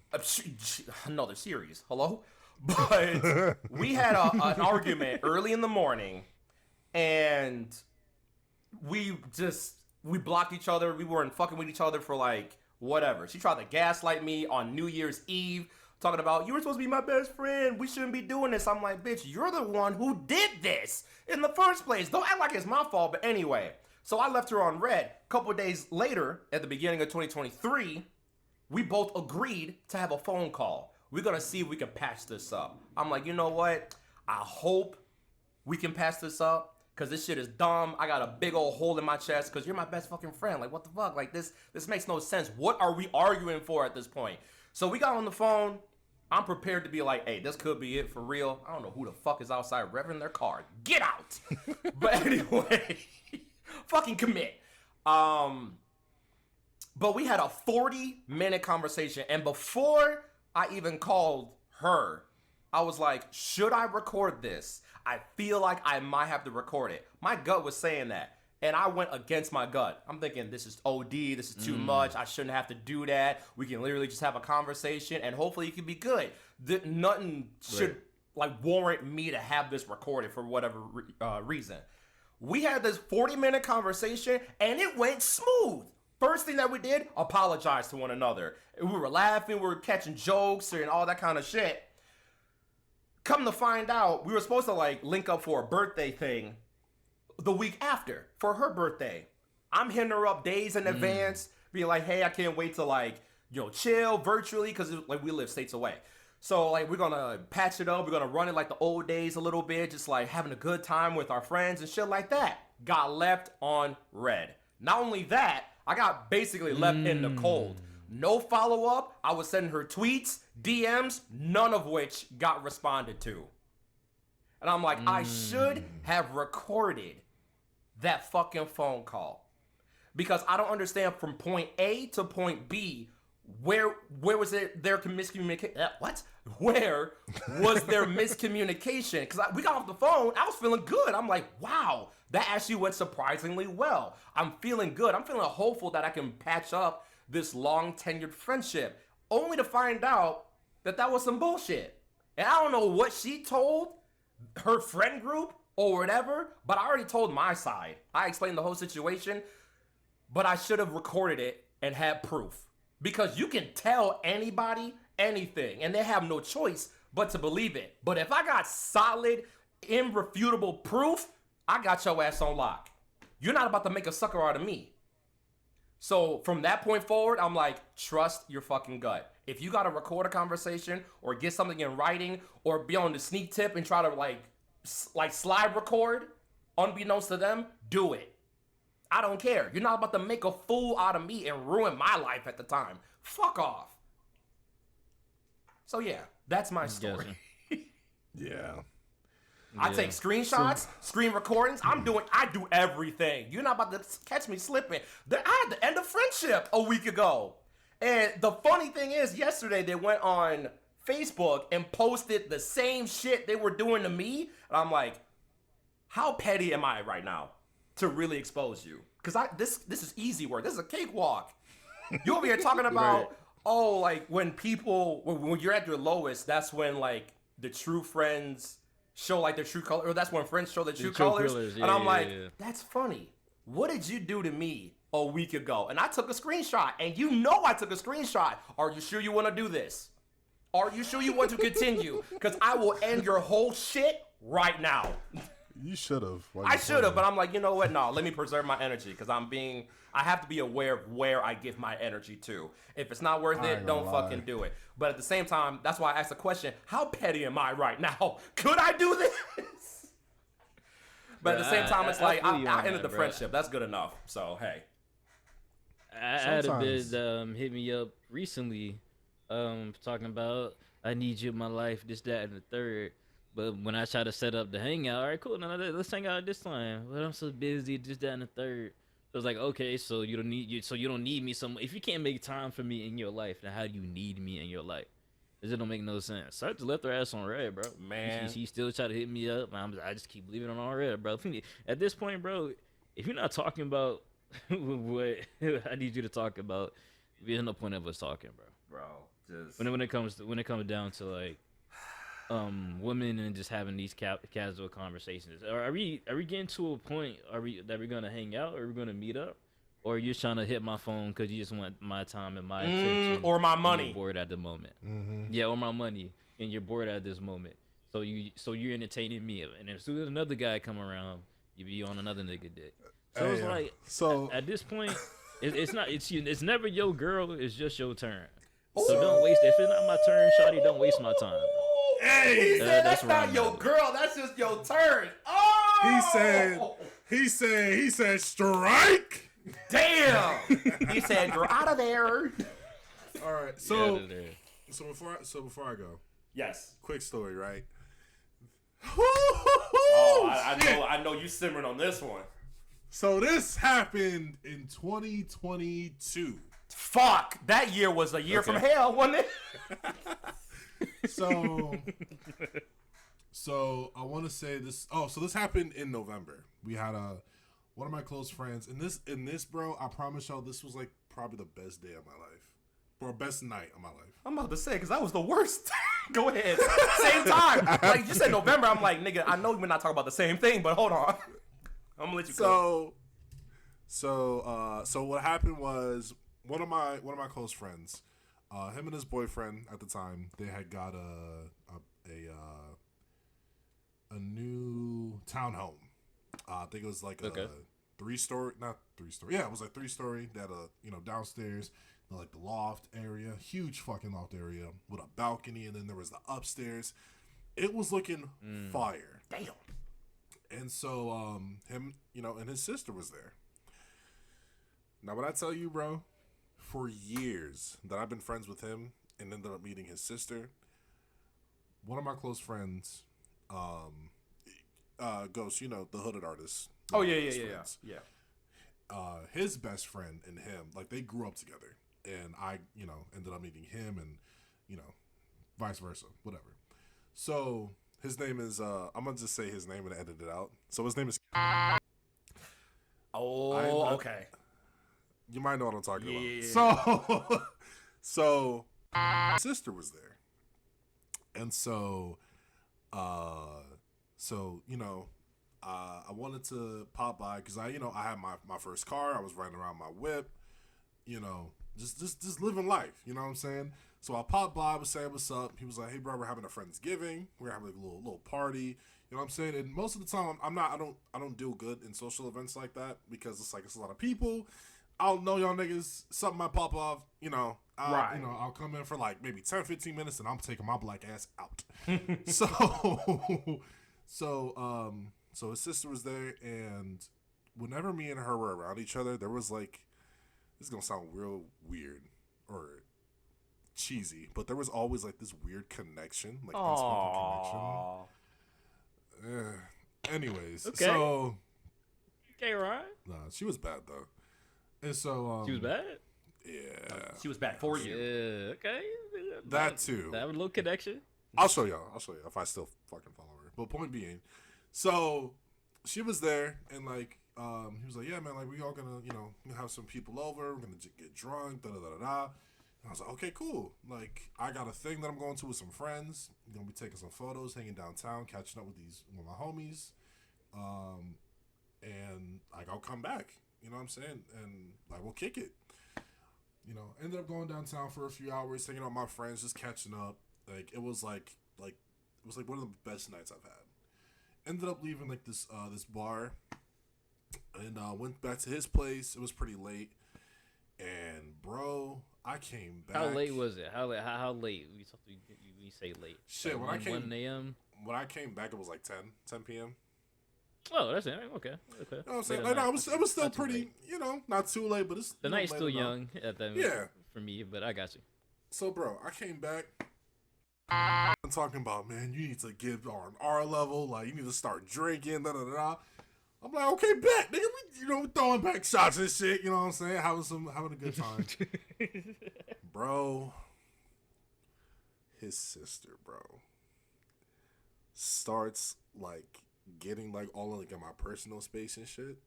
Speaker 1: another series. Hello? But we had an argument early in the morning, and we blocked each other. We weren't fucking with each other for like whatever. She tried to gaslight me on New Year's Eve, talking about you were supposed to be my best friend. We shouldn't be doing this. I'm like, bitch, you're the one who did this in the first place. Don't act like it's my fault. But anyway, so I left her on red. A couple of days later, at the beginning of 2023, we both agreed to have a phone call. We're gonna see if we can patch this up. I'm like, you know what? I hope we can patch this up, because this shit is dumb. I got a big old hole in my chest because you're my best fucking friend. Like, what the fuck? Like, this makes no sense. What are we arguing for at this point? So we got on the phone. I'm prepared to be like, hey, this could be it for real. I don't know who the fuck is outside revving their car. Get out. But anyway, fucking commit. But we had a 40-minute conversation, and before I even called her, I was like, should I record this? I feel like I might have to record it. My gut was saying that, and I went against my gut. I'm thinking, this is OD, this is too much, I shouldn't have to do that. We can literally just have a conversation, and hopefully it can be good. Nothing should warrant me to have this recorded for whatever reason. We had this 40-minute conversation, and it went smooth. First thing that we did, apologize to one another. We were laughing, we were catching jokes and all that kind of shit. Come to find out, we were supposed to link up for a birthday thing the week after for her birthday. I'm hitting her up days in advance, being like, hey, I can't wait to chill virtually, because we live states away. So we're gonna patch it up, we're gonna run it like the old days a little bit, just having a good time with our friends and shit like that. Got left on red. Not only that, I got basically left in the cold. No follow-up. I was sending her tweets, DMs, none of which got responded to. And I'm like, I should have recorded that fucking phone call. Because I don't understand from point A to point B, where was their miscommunication? What? Where was their miscommunication? Because we got off the phone, I was feeling good. I'm like, wow, that actually went surprisingly well. I'm feeling good. I'm feeling hopeful that I can patch up this long tenured friendship, only to find out that was some bullshit. And I don't know what she told her friend group or whatever, but I already told my side. I explained the whole situation, but I should have recorded it and had proof. Because you can tell anybody anything, and they have no choice but to believe it. But if I got solid, irrefutable proof, I got your ass on lock. You're not about to make a sucker out of me. So from that point forward, I'm like, trust your fucking gut. If you gotta record a conversation or get something in writing or be on the sneak tip and try to like slide record, unbeknownst to them, do it. I don't care. You're not about to make a fool out of me and ruin my life at the time. Fuck off. So yeah, that's my story.
Speaker 2: Yeah.
Speaker 1: I take screenshots, screen recordings. I do everything. You're not about to catch me slipping. I had to end a friendship a week ago. And the funny thing is, yesterday they went on Facebook and posted the same shit they were doing to me. And I'm like, how petty am I right now to really expose you? Because this is easy work. This is a cakewalk. You over here talking about, oh, like when you're at your lowest, that's when like the true friends show like their true color, or that's when friends show their true colors.
Speaker 3: Yeah,
Speaker 1: and I'm like, that's funny. What did you do to me a week ago? And I took a screenshot, and you know I took a screenshot. Are you sure you want to do this? Are you sure you want to continue? Because I will end your whole shit right now.
Speaker 2: You should have.
Speaker 1: I should have, but I'm like, you know what? No, let me preserve my energy because I have to be aware of where I give my energy to. If it's not worth it, don't fucking do it. But at the same time, that's why I asked the question, how petty am I right now? Could I do this? But at the same time, it's like, I ended the friendship. That's good enough. So, hey.
Speaker 3: I had a bit hit me up recently talking about, I need you in my life, this, that, and the third. But when I try to set up the hangout, all right, cool, no, let's hang out this time. But I'm so busy, this, that, and the third. So it's like, okay, so you don't need me. If you can't make time for me in your life, then how do you need me in your life? It don't make no sense. So I just left her ass on red, bro.
Speaker 1: Man,
Speaker 3: she still try to hit me up. I just keep leaving it on red, bro. At this point, bro, if you're not talking about what I need you to talk about, there's no point of us talking, bro.
Speaker 1: Just
Speaker 3: when it comes down to like women and just having these casual conversations. Are we getting to a point that we're gonna hang out, or we're gonna meet up, or you're trying to hit my phone because you just want my time and my attention
Speaker 1: or my money?
Speaker 3: You're bored at the moment. Yeah, or my money, and you're bored at this moment. So you're entertaining me, and as soon as another guy come around, you be on another nigga dick. So it's like, at this point, it's never your girl. It's just your turn. So don't waste it. If it's not my turn, shawty, don't waste my time, bro.
Speaker 1: Hey, he said that's not your girl. That's just your turn. Oh,
Speaker 2: he said strike.
Speaker 1: Damn. He said you're out of there.
Speaker 2: All right. So before I go,
Speaker 1: yes,
Speaker 2: quick story, right?
Speaker 1: I know you simmering on this one.
Speaker 2: So this happened in 2022.
Speaker 1: Fuck, that year was a year from hell, wasn't it?
Speaker 2: So I want to say this. Oh, so this happened in November. We had one of my close friends, and this, bro, I promise y'all, this was like probably the best day of my life, or best night of my life.
Speaker 1: I'm about to say, because that was the worst. Go ahead. Same time. Like you said, November. I'm like, nigga, I know we're not talking about the same thing, but hold on. I'm gonna let you go.
Speaker 2: So what happened was one of my close friends, him and his boyfriend at the time, they had got a new townhome. I think it was like a 3-story, not 3-story. Yeah, it was like 3-story. That downstairs, like the loft area, huge fucking loft area with a balcony, and then there was the upstairs. It was looking fire.
Speaker 1: Damn.
Speaker 2: And so him, and his sister was there. Now, when I tell you, bro, for years that I've been friends with him and ended up meeting his sister, one of my close friends, Ghost, you know, the hooded artist.
Speaker 1: Oh
Speaker 2: one of
Speaker 1: yeah,
Speaker 2: his
Speaker 1: yeah,
Speaker 2: friends.
Speaker 1: yeah.
Speaker 2: His best friend and him, like they grew up together, and I, you know, ended up meeting him, and you know, vice versa, whatever. So his name is I'm gonna just say his name and edit it out. So his name is.
Speaker 1: Oh, okay.
Speaker 2: You might know what I'm talking
Speaker 1: Yeah.
Speaker 2: about. So sister was there, and so you know, I wanted to pop by because I had my first car. I was riding around my whip, you know, just living life. You know what I'm saying? So I popped by, was saying what's up. He was like, "Hey, bro, we're having a Friendsgiving. We're having like a little party." You know what I'm saying? And most of the time, I don't do good in social events like that because it's a lot of people. I don't know y'all niggas. Something might pop off. You know,
Speaker 1: Right.
Speaker 2: You know, I'll come in for like maybe 10, 15 minutes, and I'm taking my black ass out. so, so his sister was there, and whenever me and her were around each other, there was like, this is gonna sound real weird or cheesy, but there was always like this weird connection, like unspoken connection. Anyways,
Speaker 3: Okay.
Speaker 2: so
Speaker 3: Okay, Ryan.
Speaker 2: nah, she was bad though, and so
Speaker 3: She was bad.
Speaker 2: Yeah,
Speaker 1: She was bad for you.
Speaker 3: Yeah. Okay.
Speaker 2: that too.
Speaker 3: That was a little connection.
Speaker 2: I'll show y'all if I still fucking follow her. But point being, so she was there, and like he was like, "Yeah, man, like we all gonna have some people over. We're gonna get drunk, da da da da." And I was like, "Okay, cool. Like I got a thing that I'm going to with some friends. We're gonna be taking some photos, hanging downtown, catching up with my homies, and like I'll come back. You know what I'm saying? And like we'll kick it." You know, ended up going downtown for a few hours, hanging out with my friends, just catching up. Like it was like it was like one of the best nights I've had. Ended up leaving like this bar, and went back to his place. It was pretty late, and bro, I came back.
Speaker 3: How late was it? How late? We say late.
Speaker 2: Shit,
Speaker 3: Like
Speaker 2: when I came
Speaker 3: 1 a.m.
Speaker 2: When I came back, it was like 10 p.m.
Speaker 3: Oh, that's it. Okay.
Speaker 2: You know what I'm saying?
Speaker 3: Late
Speaker 2: Like,
Speaker 3: at
Speaker 2: no,
Speaker 3: night.
Speaker 2: it was still
Speaker 3: Not too
Speaker 2: pretty,
Speaker 3: late.
Speaker 2: you know, not too late, but it's
Speaker 3: The night's
Speaker 2: late
Speaker 3: still
Speaker 2: enough.
Speaker 3: young at that.
Speaker 2: Yeah.
Speaker 3: For me, but I got you.
Speaker 2: So, bro, I came back. I'm talking about, man, you need to get on our level. Like, you need to start drinking, da da da. I'm like, okay, bet, nigga. We throwing back shots and shit. You know what I'm saying? Having a good time, bro. His sister, bro, starts like getting like all like in my personal space and shit.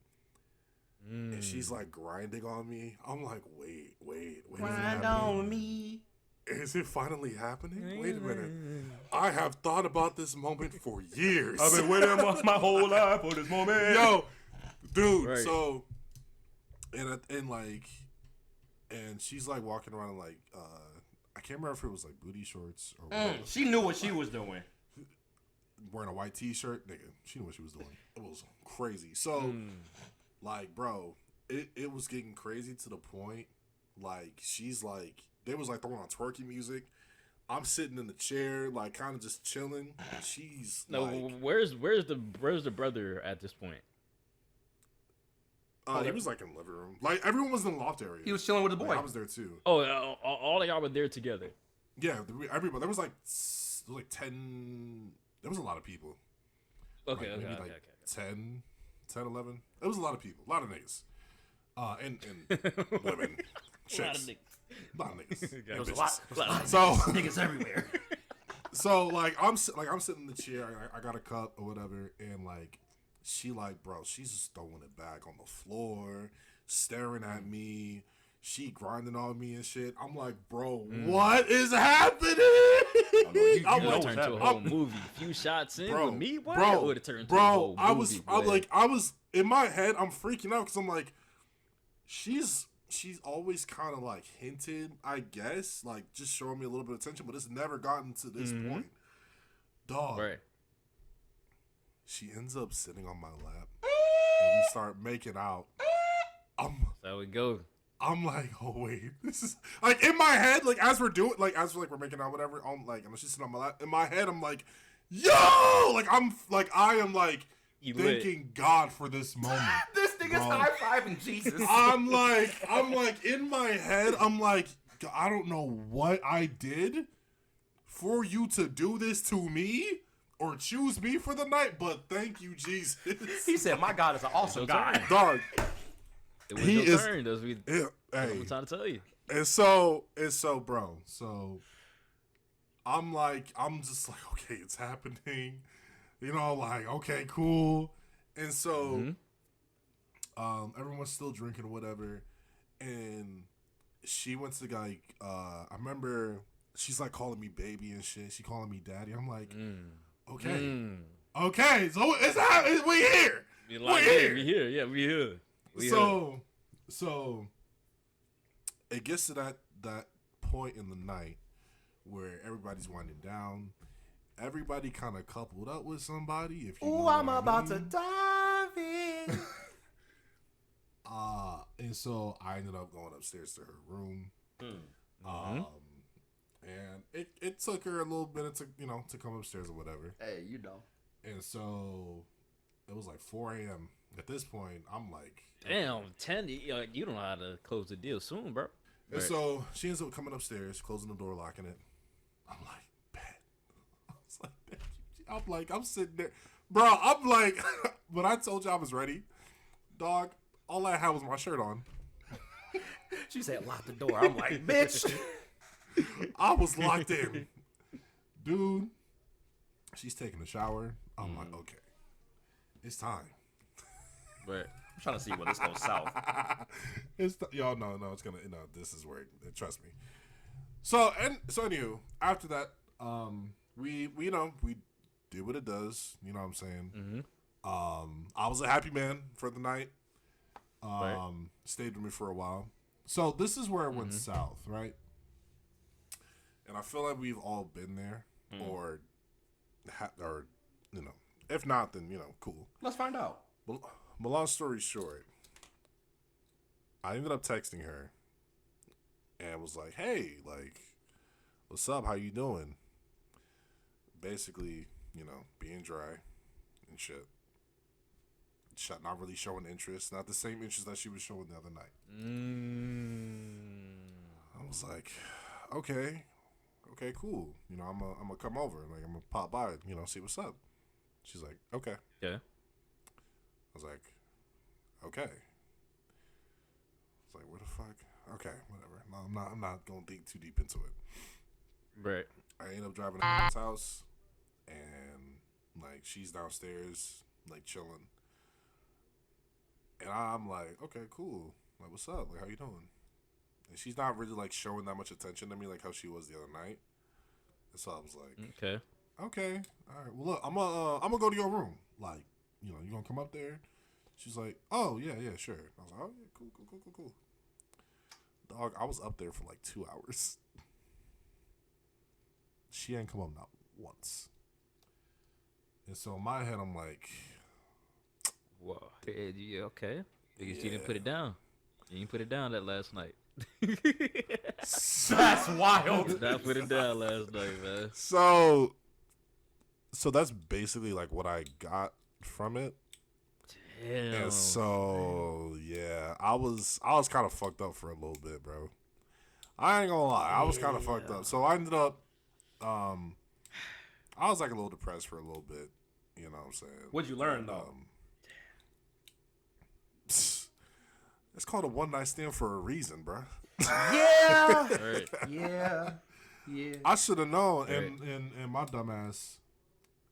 Speaker 2: And she's like grinding on me. I'm like, wait.
Speaker 1: Grind on me.
Speaker 2: Is it finally happening? Wait a minute. I have thought about this moment for years.
Speaker 1: I've been waiting my whole life for this moment.
Speaker 2: Yo, dude.
Speaker 3: Right.
Speaker 2: So, and she's like walking around like I can't remember if it was like booty shorts or whatever.
Speaker 1: She knew what she was doing.
Speaker 2: Wearing a white t-shirt, nigga. She knew what she was doing. It was crazy. So, like, bro, it was getting crazy to the point, like, she's like, they was like throwing on twerking music. I'm sitting in the chair, like, kind of just chilling. And she's
Speaker 3: No,
Speaker 2: like,
Speaker 3: where's the brother at this point?
Speaker 2: he was like in the living room. Like, everyone was in the loft area.
Speaker 1: He was chilling with the boy.
Speaker 2: Like, I was there too.
Speaker 3: Oh, all of y'all were there together.
Speaker 2: Yeah, everybody. There was like 10. There was a lot of people.
Speaker 3: Okay,
Speaker 2: Like,
Speaker 3: okay,
Speaker 2: maybe
Speaker 3: okay,
Speaker 2: like
Speaker 3: okay.
Speaker 2: 10, 11. It was a lot of people. A lot of niggas. And women. Chicks.
Speaker 3: A lot of niggas.
Speaker 2: There
Speaker 1: was a lot of
Speaker 2: So
Speaker 1: niggas everywhere.
Speaker 2: So like I'm sitting in the chair. I got a cup or whatever, and like she like, bro, she's just throwing it back on the floor, staring at me. She grinding on me and shit. I'm like, bro, what is happening?
Speaker 3: You
Speaker 2: I'm
Speaker 3: would
Speaker 2: like,
Speaker 3: turn to a whole movie. A few shots in
Speaker 2: bro,
Speaker 3: with me, what?
Speaker 2: bro,
Speaker 3: Would have turned to a whole movie.
Speaker 2: I was in my head. I'm freaking out because I'm like, she's always kind of like hinted, I guess, like just showing me a little bit of attention, but it's never gotten to this point. Dog.
Speaker 3: Right.
Speaker 2: She ends up sitting on my lap, and we start making out.
Speaker 3: That's how it goes.
Speaker 2: I'm like, oh wait, this is like in my head, like as we're we're making out, whatever. I'm like, and she's sitting on my lap. In my head, I'm like, yo, I am like
Speaker 3: You
Speaker 2: thanking
Speaker 3: lit.
Speaker 2: God for this moment.
Speaker 1: This nigga's
Speaker 2: Bro.
Speaker 1: high-fiving Jesus.
Speaker 2: I'm like in my head, I'm like, I don't know what I did for you to do this to me. or choose me for the night, but thank you, Jesus.
Speaker 1: He said, "My God is an awesome
Speaker 3: Your
Speaker 1: guy."
Speaker 3: turn.
Speaker 2: Dog.
Speaker 3: It was
Speaker 2: He
Speaker 3: your
Speaker 2: is-
Speaker 3: turn. That's what
Speaker 2: Yeah,
Speaker 3: I'm
Speaker 2: hey,
Speaker 3: trying to tell you.
Speaker 2: it's so, bro. So I'm just like, okay, it's happening. You know, like, okay, cool. And so, everyone's still drinking or whatever. And she went to like, I remember she's like calling me baby and shit. She calling me daddy. I'm like, okay, so it's happening. We here.
Speaker 3: We
Speaker 2: We're here.
Speaker 3: We here. Yeah, we here.
Speaker 2: So it gets to that point in the night where everybody's winding down. Everybody kind of coupled up with somebody. If you know
Speaker 1: Ooh,
Speaker 2: what
Speaker 1: I'm
Speaker 2: I
Speaker 1: about
Speaker 2: mean.
Speaker 1: to dive in.
Speaker 2: And so I ended up going upstairs to her room. And it took her a little bit to come upstairs or whatever.
Speaker 1: Hey, you know.
Speaker 2: And so it was like 4 a.m. At this point, I'm like,
Speaker 3: Damn, 10. You don't know how to close the deal soon, bro.
Speaker 2: And so she ends up coming upstairs, closing the door, locking it. I'm like, bet. I was like, thank you. I'm like, I'm sitting there. Bro, I'm like, when I told you I was ready, dog, all I had was my shirt on.
Speaker 1: She said, "Lock the door." I'm like, "Bitch."
Speaker 2: I was locked in. Dude, she's taking a shower. I'm like, okay, it's time.
Speaker 3: But
Speaker 1: I'm trying to see where this goes south.
Speaker 2: Y'all know, it's gonna, this is where, trust me. So anywho, after that, we did what it does. You know what I'm saying? I was a happy man for the night. Stayed with me for a while. So this is where it went south, right? And I feel like we've all been there, or if not, then cool.
Speaker 1: Let's find out.
Speaker 2: But long story short, I ended up texting her and was like, "Hey, like, what's up? How you doing?" Basically, being dry and shit. Not really showing interest. Not the same interest that she was showing the other night. I was like, okay, cool. I'm gonna come over. Like, I'm gonna pop by. See what's up. She's like, okay.
Speaker 3: yeah.
Speaker 2: I was like, okay. It's like, what the fuck? Okay, whatever. No, I'm not gonna dig too deep into it.
Speaker 3: Right.
Speaker 2: I ended up driving to her house, and like she's downstairs, like chilling. And I'm like, okay, cool. Like, what's up? Like, how you doing? And she's not really like showing that much attention to me, like how she was the other night. And so I was like,
Speaker 3: Okay.
Speaker 2: all right. Well, look, I'm gonna go to your room. Like, you gonna come up there? She's like, oh yeah, sure. I was like, oh yeah, cool. Dog, I was up there for like 2 hours. She ain't come up not once. And so in my head, I'm like,
Speaker 3: Whoa. Yeah, okay. Because you didn't put it down. You didn't put it down that last night.
Speaker 1: That's wild.
Speaker 3: Not put it down last night, man.
Speaker 2: so that's basically like what I got from it.
Speaker 3: Damn.
Speaker 2: And so yeah, I was kind of fucked up for a little bit, bro. I ain't gonna lie, I was kind of fucked up. So I ended up, I was like a little depressed for a little bit. You know what I'm saying?
Speaker 1: What'd you learn though?
Speaker 2: It's called a one night stand for a reason, bro.
Speaker 1: Yeah.
Speaker 3: Right.
Speaker 1: Yeah.
Speaker 2: I should have known,
Speaker 3: Right.
Speaker 2: and my dumbass.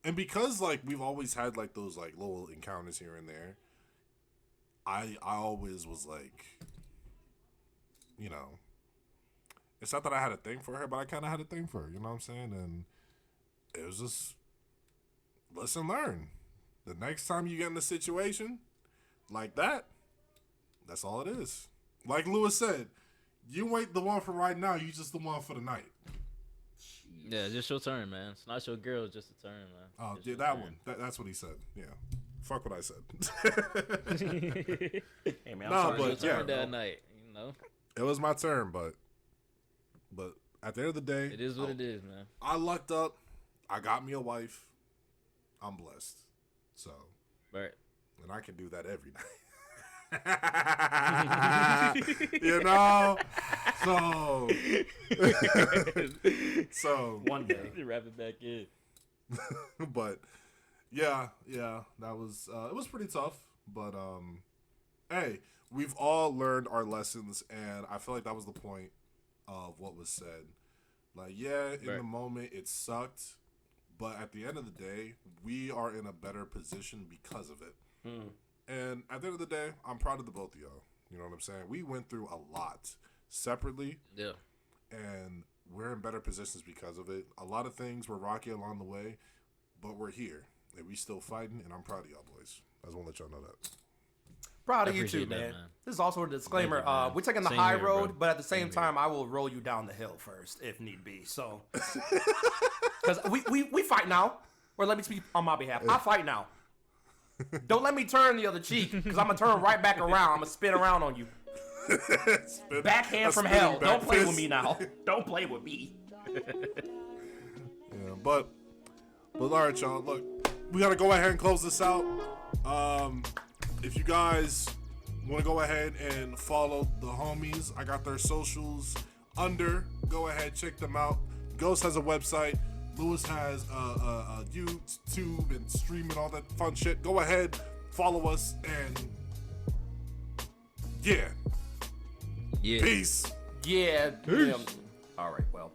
Speaker 2: And because like we've always had like those like little encounters here and there, I always was like, it's not that I had a thing for her, but I kind of had a thing for her. You know what I'm saying? And it was just lesson learned. The next time you get in a situation like that, that's all it is. Like Lewis said, you ain't the one for right now. You just the one for the night.
Speaker 3: Yeah, just your turn, man. It's not your girl, it's just a turn, man.
Speaker 2: Oh,
Speaker 3: Just
Speaker 2: yeah,
Speaker 3: your
Speaker 2: that
Speaker 3: turn.
Speaker 2: one. That's what he said. Yeah. Fuck what I said.
Speaker 1: Hey man, I'm
Speaker 2: Nah,
Speaker 1: sorry.
Speaker 2: but
Speaker 3: Your turn
Speaker 2: yeah,
Speaker 3: that night,
Speaker 2: it was my turn, but at the end of the day,
Speaker 3: It is what it is, man.
Speaker 2: I lucked up. I got me a wife. I'm blessed. So,
Speaker 3: Right.
Speaker 2: and I can do that every night. So,
Speaker 1: One day.
Speaker 3: Wrap it back in.
Speaker 2: But yeah, that was it was pretty tough. But hey, we've all learned our lessons, and I feel like that was the point of what was said. Like, yeah, in
Speaker 3: Right.
Speaker 2: the moment it sucked, but at the end of the day, we are in a better position because of it. And at the end of the day, I'm proud of the both of y'all. You know what I'm saying? We went through a lot separately,
Speaker 3: Yeah.
Speaker 2: and we're in better positions because of it. A lot of things were rocky along the way, but we're here, and we still fighting, and I'm proud of y'all boys. I just want to let y'all know that.
Speaker 1: Proud of
Speaker 3: I
Speaker 1: you too,
Speaker 3: appreciate that,
Speaker 1: man.
Speaker 3: man.
Speaker 1: This is also a disclaimer.
Speaker 3: Thank you, man.
Speaker 1: We're taking the
Speaker 3: Same
Speaker 1: high
Speaker 3: here,
Speaker 1: road,
Speaker 3: bro.
Speaker 1: but at the same
Speaker 3: Same
Speaker 1: time, I will roll you down the hill first if need be. So, because we fight now, or let me speak on my behalf. I fight now. Don't let me turn the other cheek, because I'm gonna turn right back around. I'm gonna spin around on you. Backhand from hell. Don't play with me now. Don't play with me.
Speaker 2: Yeah, but all right, y'all. Look, we gotta go ahead and close this out. If you guys want to go ahead and follow the homies, I got their socials under. Go ahead, check them out. Ghost has a website. Lewis has a YouTube and streaming all that fun shit. Go ahead, follow us, and yeah,
Speaker 3: Yeah.
Speaker 2: peace.
Speaker 1: Yeah.
Speaker 3: Peace.
Speaker 1: All right. Well.